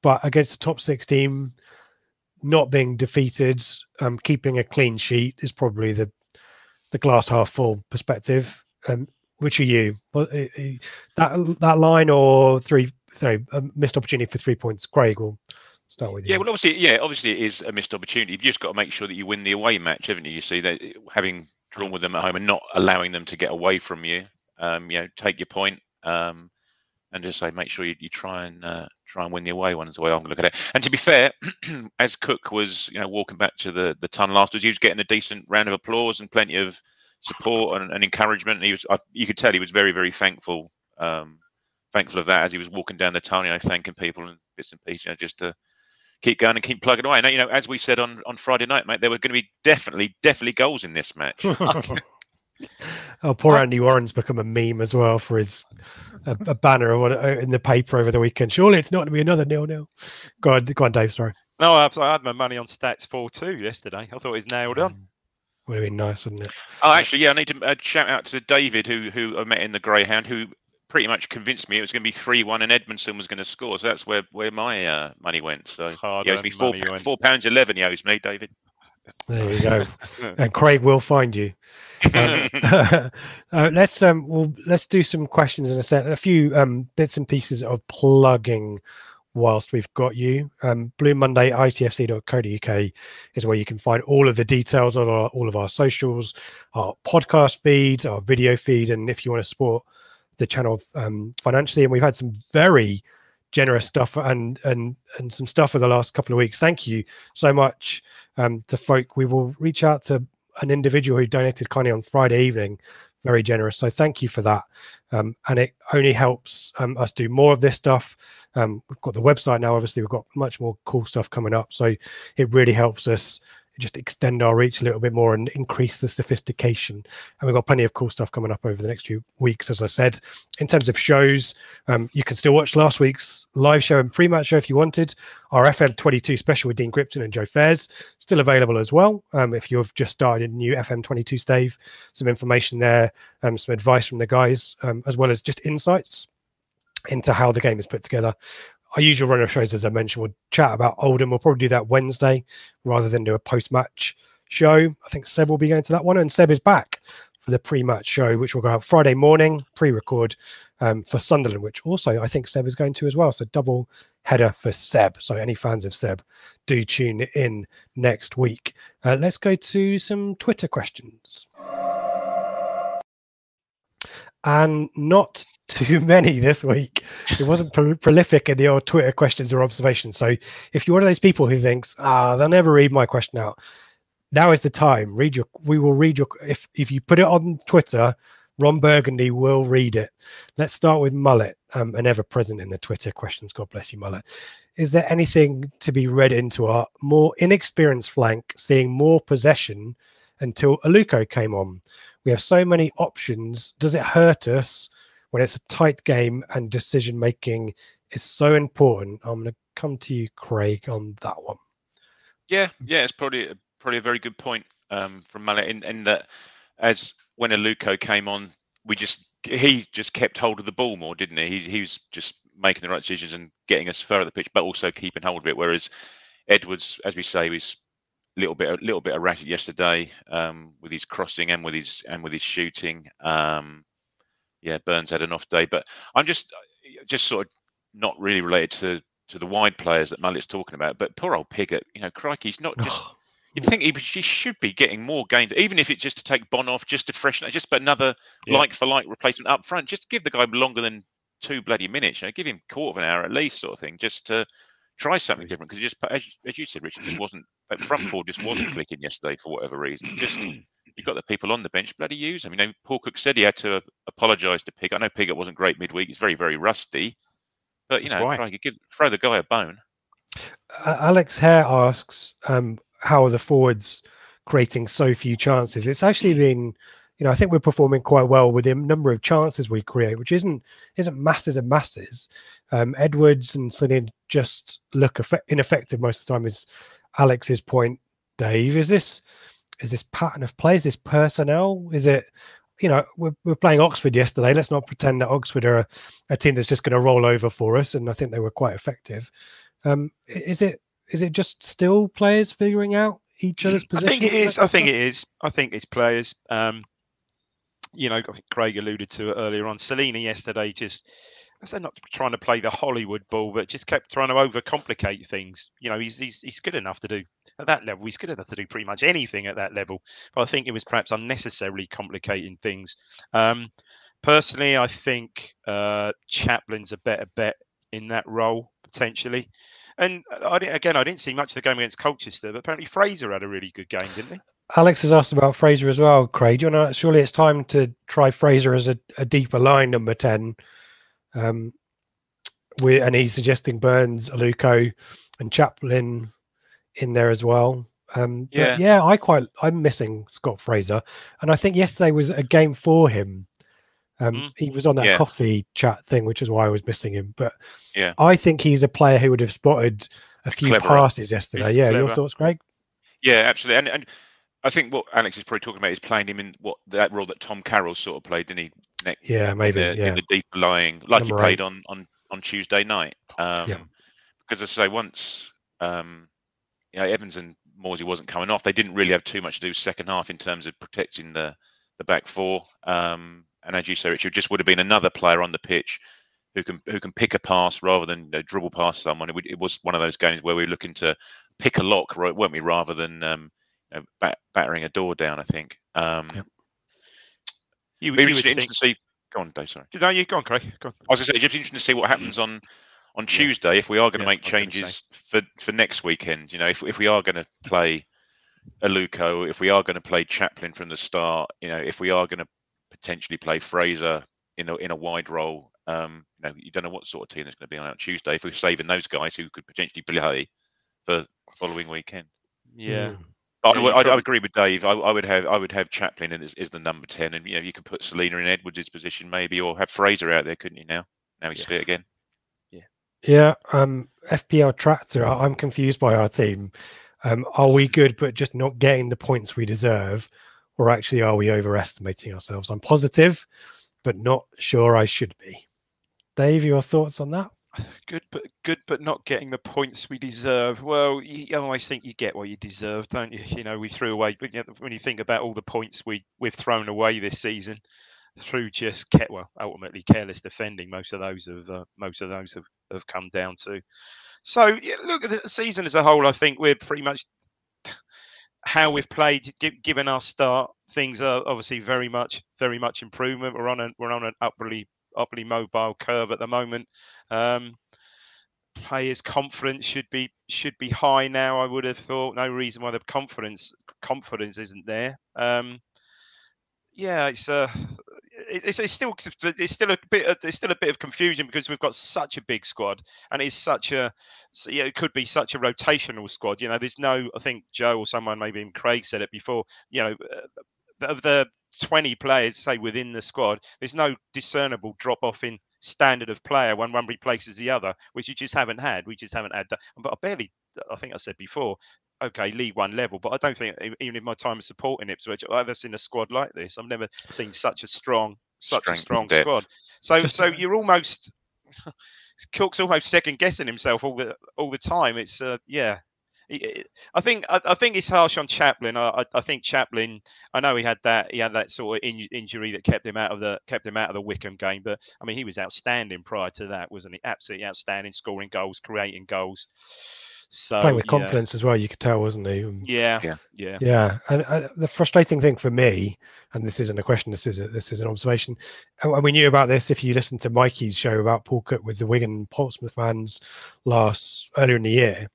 but against the top 6 team, not being defeated, keeping a clean sheet is probably the glass half full perspective. Which are you? That line or a missed opportunity for 3 points? Craig, we'll start with you. Yeah, well, obviously it is a missed opportunity. You've just got to make sure that you win the away match, haven't you? You see that having drawn with them at home and not allowing them to get away from you. Take your point. and just say make sure you try and win the away ones. The way I'm going to look at it. And to be fair, as Cook was walking back to the tunnel afterwards, he was getting a decent round of applause and plenty of support and encouragement. And you could tell he was very, very thankful of that as he was walking down the tunnel, thanking people and bits and pieces, just to keep going and keep plugging away. And as we said on Friday night, mate, there were going to be definitely goals in this match. Oh, poor Andy Warren's become a meme as well for his a banner in the paper over the weekend. Surely it's not going to be another 0-0. Go on, Dave. Sorry. No, I had my money on Stats 4-2 yesterday. I thought it was nailed on. Would have been nice, wouldn't it? Oh, actually, yeah, I need to shout out to David, who I met in the Greyhound, who pretty much convinced me it was going to be 3-1 and Edmondson was going to score. So that's where my money went. So he owes me £4.11. He owes me, David. There you go. And Craig will find you. Let's do some questions in a set. A few bits and pieces of plugging whilst we've got you. Blue Monday, ITFC.co.uk is where you can find all of the details on all of our socials, our podcast feeds, our video feed, and if you want to support the channel financially. And we've had some very generous stuff and some stuff for the last couple of weeks. Thank you so much to folk. We will reach out to an individual who donated kindly on Friday evening. Very generous. So thank you for that. And it only helps us do more of this stuff. We've got the website now. Obviously, we've got much more cool stuff coming up. So it really helps us just extend our reach a little bit more and increase the sophistication. And we've got plenty of cool stuff coming up over the next few weeks. As I said, in terms of shows, you can still watch last week's live show and pre-match show if you wanted. Our FM22 special with Dean Gripton and Joe Fairs still available as well. If you've just started a new FM22 stave, some information there, some advice from the guys, as well as just insights into how the game is put together. Our usual run of shows, as I mentioned, we'll chat about Oldham. We'll probably do that Wednesday rather than do a post-match show. I think Seb will be going to that one, and Seb is back for the pre-match show, which will go out Friday morning, pre-record for Sunderland, which also I think Seb is going to as well. So double header for Seb. So any fans of Seb, do tune in next week. Let's go to some Twitter questions. And not too many this week. It wasn't prolific in the old Twitter questions or observations. So if you're one of those people who thinks, they'll never read my question out, now is the time. We will read your. If you put it on Twitter, Ron Burgundy will read it. Let's start with Mullet, an ever present in the Twitter questions. God bless you, Mullet. Is there anything to be read into our more inexperienced flank seeing more possession until Aluko came on? We have so many options. Does it hurt us when it's a tight game and decision making is so important? I'm going to come to you, Craig, on that one. Yeah, it's probably a very good point from Mullet in that as when Aluko came on, he just kept hold of the ball more, didn't he? He was just making the right decisions and getting us further the pitch, but also keeping hold of it. Whereas Edwards, as we say, was a little bit erratic yesterday with his crossing and with his shooting. Burns had an off day, but I'm just sort of not really related to the wide players that Mullet's talking about. But poor old Pigott, crikey, he's not just. You'd think he should be getting more games, even if it's just to take Bon off, just to freshen it, just another like for like replacement up front. Just give the guy longer than 2 bloody minutes. Give him a quarter of an hour at least, sort of thing, just to try something different. Because as you said, Richard, just wasn't that front four just wasn't clicking yesterday for whatever reason. Just you got the people on the bench, bloody use. I mean, Paul Cook said he had to apologise to Pigott. I know Pigott wasn't great midweek; he's very, very rusty. But throw the guy a bone. Alex Hare asks, how are the forwards creating so few chances? It's actually been, I think we're performing quite well with the number of chances we create, which isn't masses and masses. Edwards and Slinian just look ineffective most of the time. Is Alex's point, Dave? Is this pattern of play? Is this personnel? Is it? We're playing Oxford yesterday. Let's not pretend that Oxford are a team that's just going to roll over for us, and I think they were quite effective. Is it just still players figuring out each other's positions? I think it is. I think it's players. I think Craig alluded to it earlier on. Selina yesterday I said not trying to play the Hollywood ball, but just kept trying to overcomplicate things. He's good enough to do at that level. He's good enough to do pretty much anything at that level. But I think it was perhaps unnecessarily complicating things. Personally, I think Chaplin's a better bet in that role potentially. And I didn't see much of the game against Colchester, but apparently Fraser had a really good game, didn't he? Alex has asked about Fraser as well, Craig. Do you know, surely it's time to try Fraser as a deeper line number 10. And he's suggesting Burns, Aluko, and Chaplin in there as well. But yeah, I'm missing Scott Fraser, and I think yesterday was a game for him. He was on that coffee chat thing, which is why I was missing him. But yeah, I think he's a player who would have spotted a few passes yesterday. He's yeah, clever. Your thoughts, Craig? Yeah, absolutely. And I think what Alex is probably talking about is playing him in that role that Tom Carroll sort of played, didn't he? Maybe. In the deep lying, like Number he played 8. on Tuesday night. Because as I say, once Evans and Morsey wasn't coming off, they didn't really have too much to do second half in terms of protecting the back four. And as you say, Richard, just would have been another player on the pitch who can pick a pass rather than dribble past someone. It was one of those games where we were looking to pick a lock, right, weren't we, rather than battering a door down, I think. You would would interesting think... to see. Go on, Dave. Sorry. No, you go on, Craig. Go on. I was going to say, it's just interesting to see what happens on Tuesday if we are going to make changes for next weekend. If we are going to play Aluko, if we are going to play Chaplin from the start, if we are going to potentially play Fraser in a wide role, you don't know what sort of team there's going to be on Tuesday. If we're saving those guys who could potentially play for the following weekend. Yeah. I agree with Dave. I would have Chaplin as the number 10, and you could put Selina in Edwards' position maybe, or have Fraser out there, couldn't you? Now he's fit again. Yeah. FPL Tractor. I'm confused by our team. Are we good but just not getting the points we deserve, or actually are we overestimating ourselves? I'm positive, but not sure I should be. Dave, your thoughts on that? Good, but not getting the points we deserve. Well, you always think you get what you deserve, don't you? We threw away. But when you think about all the points we've thrown away this season through just ultimately careless defending, most of those have come down to. So look at the season as a whole. I think we're pretty much how we've played. Given our start, things are obviously very much improvement. We're on an upwardly mobile curve at the moment. Players' confidence should be high now. I would have thought. No reason why the confidence isn't there. It's still a bit of confusion because we've got such a big squad, and it could be such a rotational squad. There's no. I think Joe or someone, maybe even Craig, said it before. Of the 20 players, say, within the squad, there's no discernible drop off in standard of player when one replaces the other, which you just haven't had. We just haven't had that. But I think I said before, okay, League One level, but I don't think, even in my time of supporting Ipswich, I've ever seen a squad like this. I've never seen such a strong squad. So you're almost, Cook's almost second guessing himself all the time. It's I think it's harsh on Chaplin. I think Chaplin. I know he had that sort of injury that kept him out of the Wickham game, but I mean he was outstanding prior to that, wasn't he? Absolutely outstanding, scoring goals, creating goals. So playing with confidence as well. You could tell, wasn't he? Yeah. And the frustrating thing for me, and this isn't a question, this is an observation, and we knew about this if you listened to Mikey's show about Paul Cook with the Wigan Portsmouth fans earlier in the year.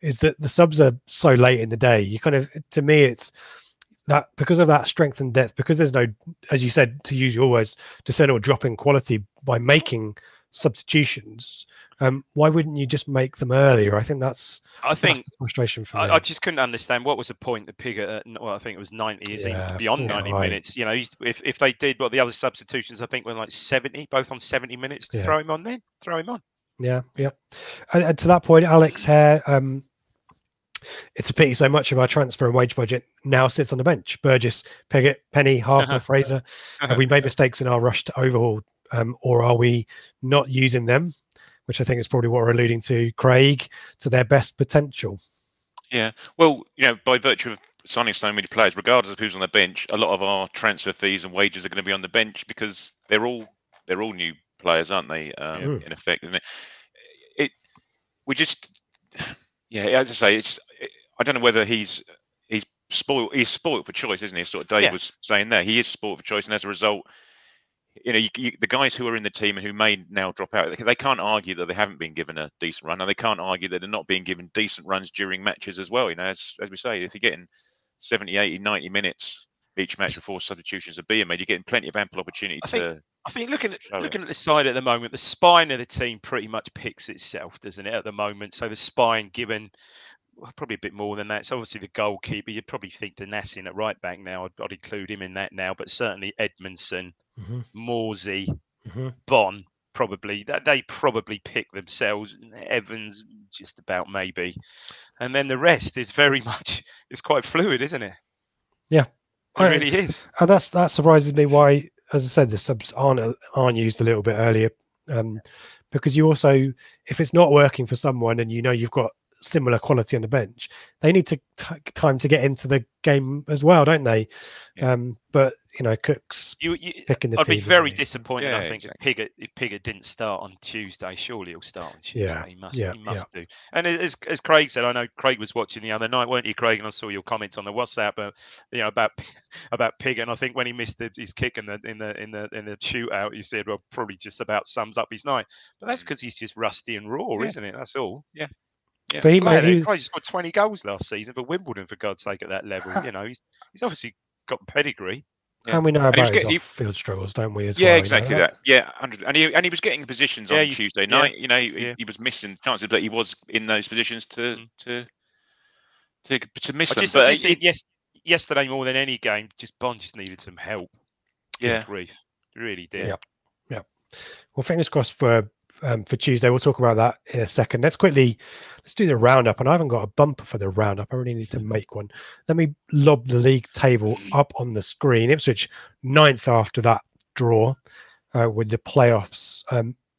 Is that the subs are so late in the day? You kind of, to me, it's that because of that strength and depth, because there's no, as you said, to use your words, discernible drop in quality by making substitutions. Why wouldn't you just make them earlier? I think that's the frustration for me. I just couldn't understand what was the point to pick at. I think it was 90, beyond 90 minutes. If they did the other substitutions, I think were like 70, both on 70 minutes. Throw him on then. Throw him on. Yeah. And to that point, Alex Hare, it's a pity so much of our transfer and wage budget now sits on the bench. Burgess, Piggott, Penny, Harper, Fraser. Have we made mistakes in our rush to overhaul, or are we not using them? Which I think is probably what we're alluding to, Craig, to their best potential. Yeah. Well, by virtue of signing so many players, regardless of who's on the bench, a lot of our transfer fees and wages are going to be on the bench because they're all new players, aren't they? In effect, isn't it? We just, as I say, I don't know whether he's spoiled. He's spoiled for choice, isn't he? Sort of Dave was saying there. He is spoiled for choice, and as a result, the guys who are in the team and who may now drop out, they can't argue that they haven't been given a decent run, and they can't argue that they're not being given decent runs during matches as well. As we say, if you're getting 70, 80, 90 minutes each match before substitutions are being made, you're getting plenty of ample opportunity I think looking at the side at the moment, the spine of the team pretty much picks itself, doesn't it, at the moment? So the spine given probably a bit more than that. So obviously the goalkeeper, you'd probably think Denassin at right back now. I'd include him in that now, but certainly Edmondson, Morsey, Bon, probably they probably pick themselves. Evans just about maybe, and then the rest is very much, it's quite fluid, isn't it? Yeah, it really is. And that surprises me. Why, as I said, the subs aren't used a little bit earlier, because you also, if it's not working for someone and you've got similar quality on the bench, they need to take time to get into the game as well, don't they? Yeah. But Cook's picking the team. I'd be very disappointed. I think exactly. if Piggott didn't start on Tuesday, surely he'll start on Tuesday. He must do. And as Craig said, I know Craig was watching the other night, weren't you, Craig? And I saw your comments on the WhatsApp, about Piggott. And I think when he missed his kick in the shootout, you said, well, probably just about sums up his night. But that's because he's just rusty and raw, isn't it? That's all. Yeah. Yeah. So he just got 20 goals last season for Wimbledon, for God's sake, at that level. He's obviously got pedigree. Yeah. And we know about his off-field struggles, don't we? Yeah, exactly that. Yeah, and he was getting positions on Tuesday night. He was missing chances, but he was in those positions to miss them. But yesterday, more than any game, Bond just needed some help. Yeah, grief, really did. Yeah. Well, fingers crossed for Tuesday. We'll talk about that in a second. Let's do the roundup. And I haven't got a bumper for the roundup. I really need to make one. Let me lob the league table up on the screen. Ipswich 9th after that draw, with the playoffs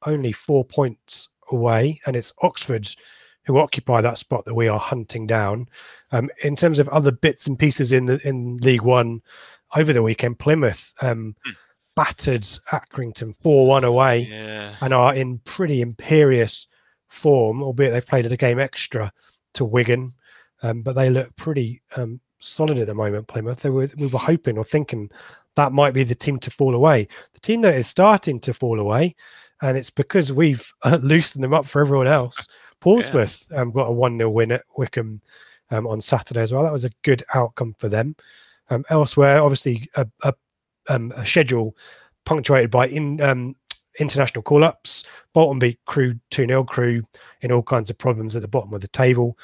only 4 points away, and it's Oxford who occupy that spot that we are hunting down. In terms of other bits and pieces in League One over the weekend, Plymouth battered Accrington 4-1 away, and are in pretty imperious form, albeit they've played a game extra to Wigan, but they look pretty solid at the moment, Plymouth. We were hoping or thinking that might be the team to fall away. The team that is starting to fall away, and it's because we've loosened them up for everyone else. Portsmouth got a 1-0 win at Wycombe on Saturday as well. That was a good outcome for them. Elsewhere, obviously, a schedule punctuated by international call-ups. Bolton beat Crewe 2-0. Crewe in all kinds of problems at the bottom of the table.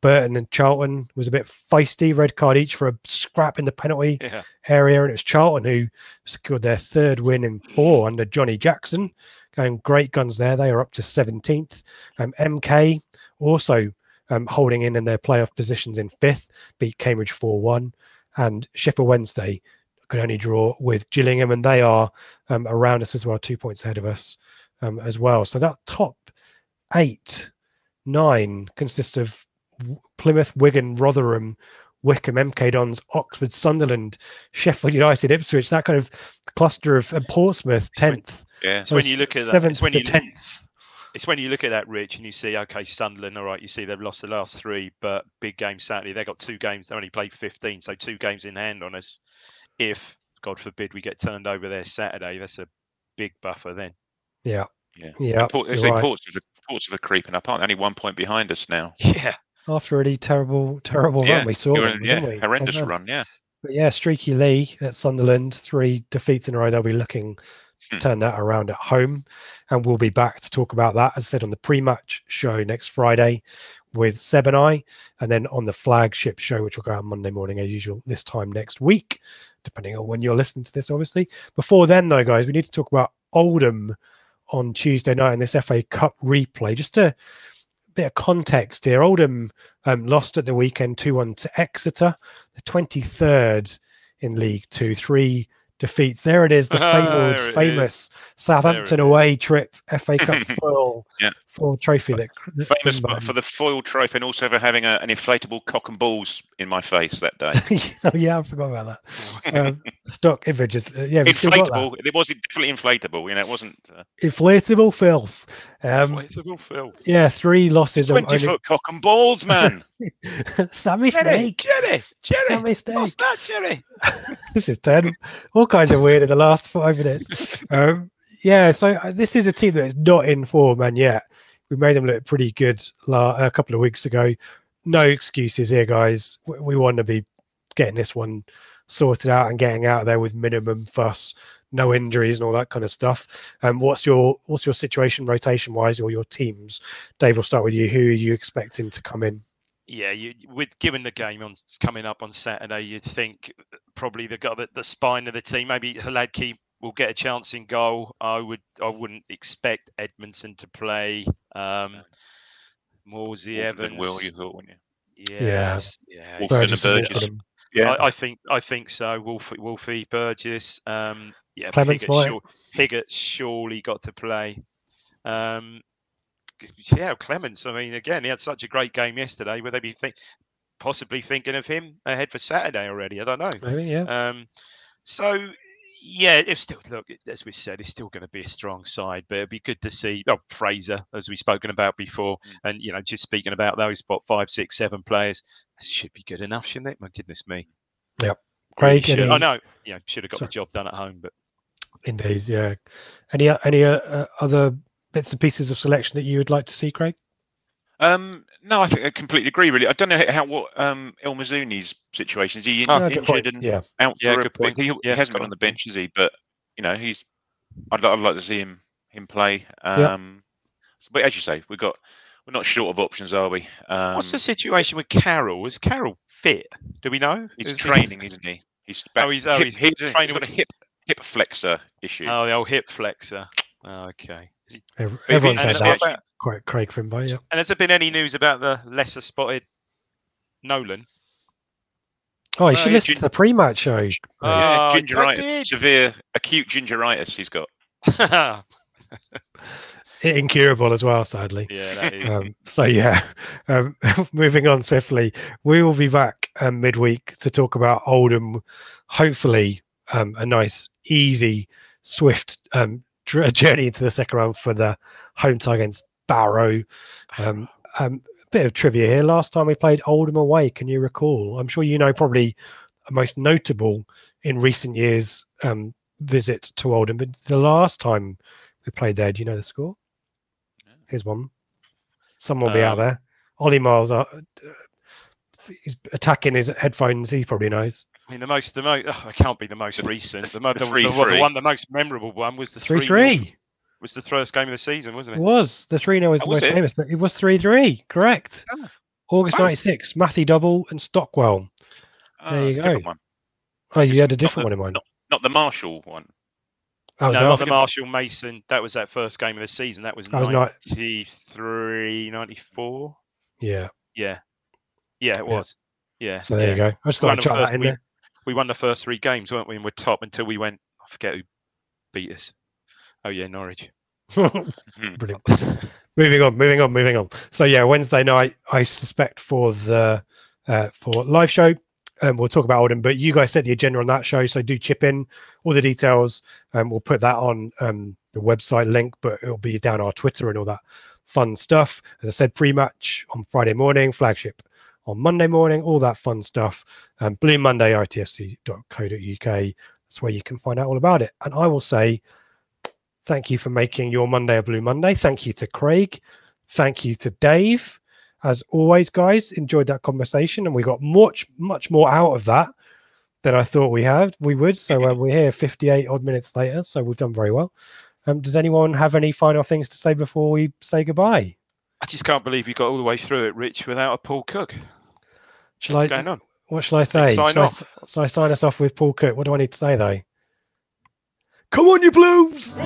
Burton and Charlton was a bit feisty, red card each for a scrap in the penalty area, and it's Charlton who secured their 3rd win in 4 under Johnny Jackson, going great guns there. They are up to 17th. MK also holding in their playoff positions in 5th, beat Cambridge 4-1, and Sheffield Wednesday could only draw with Gillingham, and they are around us as well, 2 points ahead of us as well. So that top 8-9 consists of Plymouth, Wigan, Rotherham, Wycombe, MK Dons, Oxford, Sunderland, Sheffield United, Ipswich, that kind of cluster of Portsmouth 10th. Yeah, so when you look at that, 7th to 10th. It's when you look at that, Rich, and you see, okay, Sunderland, all right, you see they've lost the last 3, but big game Saturday. They got 2 games, they only played 15, so 2 games in hand on us. If, God forbid, we get turned over there Saturday, that's a big buffer then. Yeah. Portsmouth are creeping up, aren't they? Only 1 point behind us now. Yeah. After a really terrible run we saw. Horrendous run, But Streaky Lee at Sunderland, 3 defeats in a row. They'll be looking to turn that around at home. And we'll be back to talk about that, as I said, on the pre-match show next Friday with Seb and I, and then on the flagship show, which will go out Monday morning as usual, this time next week, depending on when you're listening to this, obviously. Before then, though, guys, we need to talk about Oldham on Tuesday night in this FA Cup replay. Just a bit of context here. Oldham lost at the weekend 2-1 to Exeter, the 23rd in League Two, 3 defeats. There it is, the famous Southampton away trip, FA Cup foil foil trophy that famous for the foil trophy, and also for having an inflatable cock and balls in my face that day. Oh, yeah, I forgot about that. Stock images. Yeah, inflatable. It was definitely inflatable. It wasn't inflatable filth. Inflatable filth. Yeah, 3 losses. 20-foot cock and balls, man. Sammy Snake. Jerry. Sammy Snake. What's that, Jerry? This is 10. All kinds of weird in the last 5 minutes. Yeah, so this is a team that is not in form, and yet we made them look pretty good a couple of weeks ago. No excuses here, guys. We want to be getting this one sorted out and getting out there with minimum fuss, no injuries and all that kind of stuff. What's your situation rotation wise, or your teams? Dave, we'll start with you. Who are you expecting to come in? Yeah, given the game coming up on Saturday, you'd think probably the spine of the team. Maybe Hladky will get a chance in goal. I wouldn't expect Edmondson to play. Morsey, Evans. Will, you thought, wouldn't you? Yes. Yeah. Burgess and Burgess. Yeah, I think so. Wolfie, Burgess. Yeah, Pigott surely got to play. Yeah, Clements. I mean, again, he had such a great game yesterday. Would they be possibly thinking of him ahead for Saturday already? I don't know. Maybe, yeah. So, yeah, it's still, look, as we said, it's still going to be a strong side, but it'd be good to see Fraser, as we've spoken about before, and just speaking about those 5, 6, 7 players, this should be good enough, shouldn't it? My goodness me. Yep. Craig, I know, should have got the job done at home, but indeed, yeah. Any other bits and pieces of selection that you would like to see, Craig? No, I think I completely agree. Really, I don't know what El Mazzuni's situation is. He injured and out for a bit. He hasn't been on the bench, has he? But he's. I'd like to see him play. But as you say, we're not short of options, are we? What's the situation with Carroll? Is Carroll fit? Do we know? He's training, isn't he? He's back. He's training with a hip flexor issue. Oh, the old hip flexor. Oh, okay. Everyone says that. Quite Craig Frimbo, yeah. And has there been any news about the lesser spotted Nolan? Oh, you should listen to the pre-match show. Gingeritis, severe acute gingeritis he's got. Incurable as well, sadly. Yeah, that is. Moving on swiftly, we will be back midweek to talk about Oldham. Hopefully, a nice, easy, swift journey into the second round for the home tie against Barrow. Bit of trivia here. Last time we played Oldham away, can you recall? I'm sure probably the most notable in recent years visit to Oldham, but the last time we played there, do you know the score? Here's one. Someone will be out there. Ollie Miles, he's attacking his headphones. He probably knows. I mean, it can't be the most recent. The most memorable one was the 3-3. Was the first game of the season, wasn't it? It was. The 3-0 was the most famous, but it was 3-3. Correct. Oh. August 96. Matthew Double and Stockwell. There you go. One. Oh, you had a different one in mind. Not the Marshall one. No, not the Marshall Mason. That was that first game of the season. That was 93, 94. Yeah. Yeah, it was. Yeah. So there you go. I just thought I'd chuck that in there. We won the first 3 games, weren't we? And we're top until we went. I forget who beat us. Oh yeah, Norwich. Brilliant. Moving on. So yeah, Wednesday night, I suspect for the for live show, we'll talk about Oldham. But you guys set the agenda on that show, so do chip in all the details. We'll put that on the website link, but it'll be down our Twitter and all that fun stuff. As I said, pre-match on Friday morning, Flagship on Monday morning, all that fun stuff. Blue Monday, ITFC.co.uk. That's where you can find out all about it. And I will say thank you for making your Monday a Blue Monday. Thank you to Craig. Thank you to Dave. As always, guys, enjoyed that conversation, and we got much more out of that than I thought we would. So we're here 58 odd minutes later, so we've done very well. Does anyone have any final things to say before we say goodbye? I just can't believe you got all the way through it, Rich, without a Paul Cook. What's going on? What shall I say? Shall I sign us off with Paul Cook? What do I need to say, though? Come on, you Blues!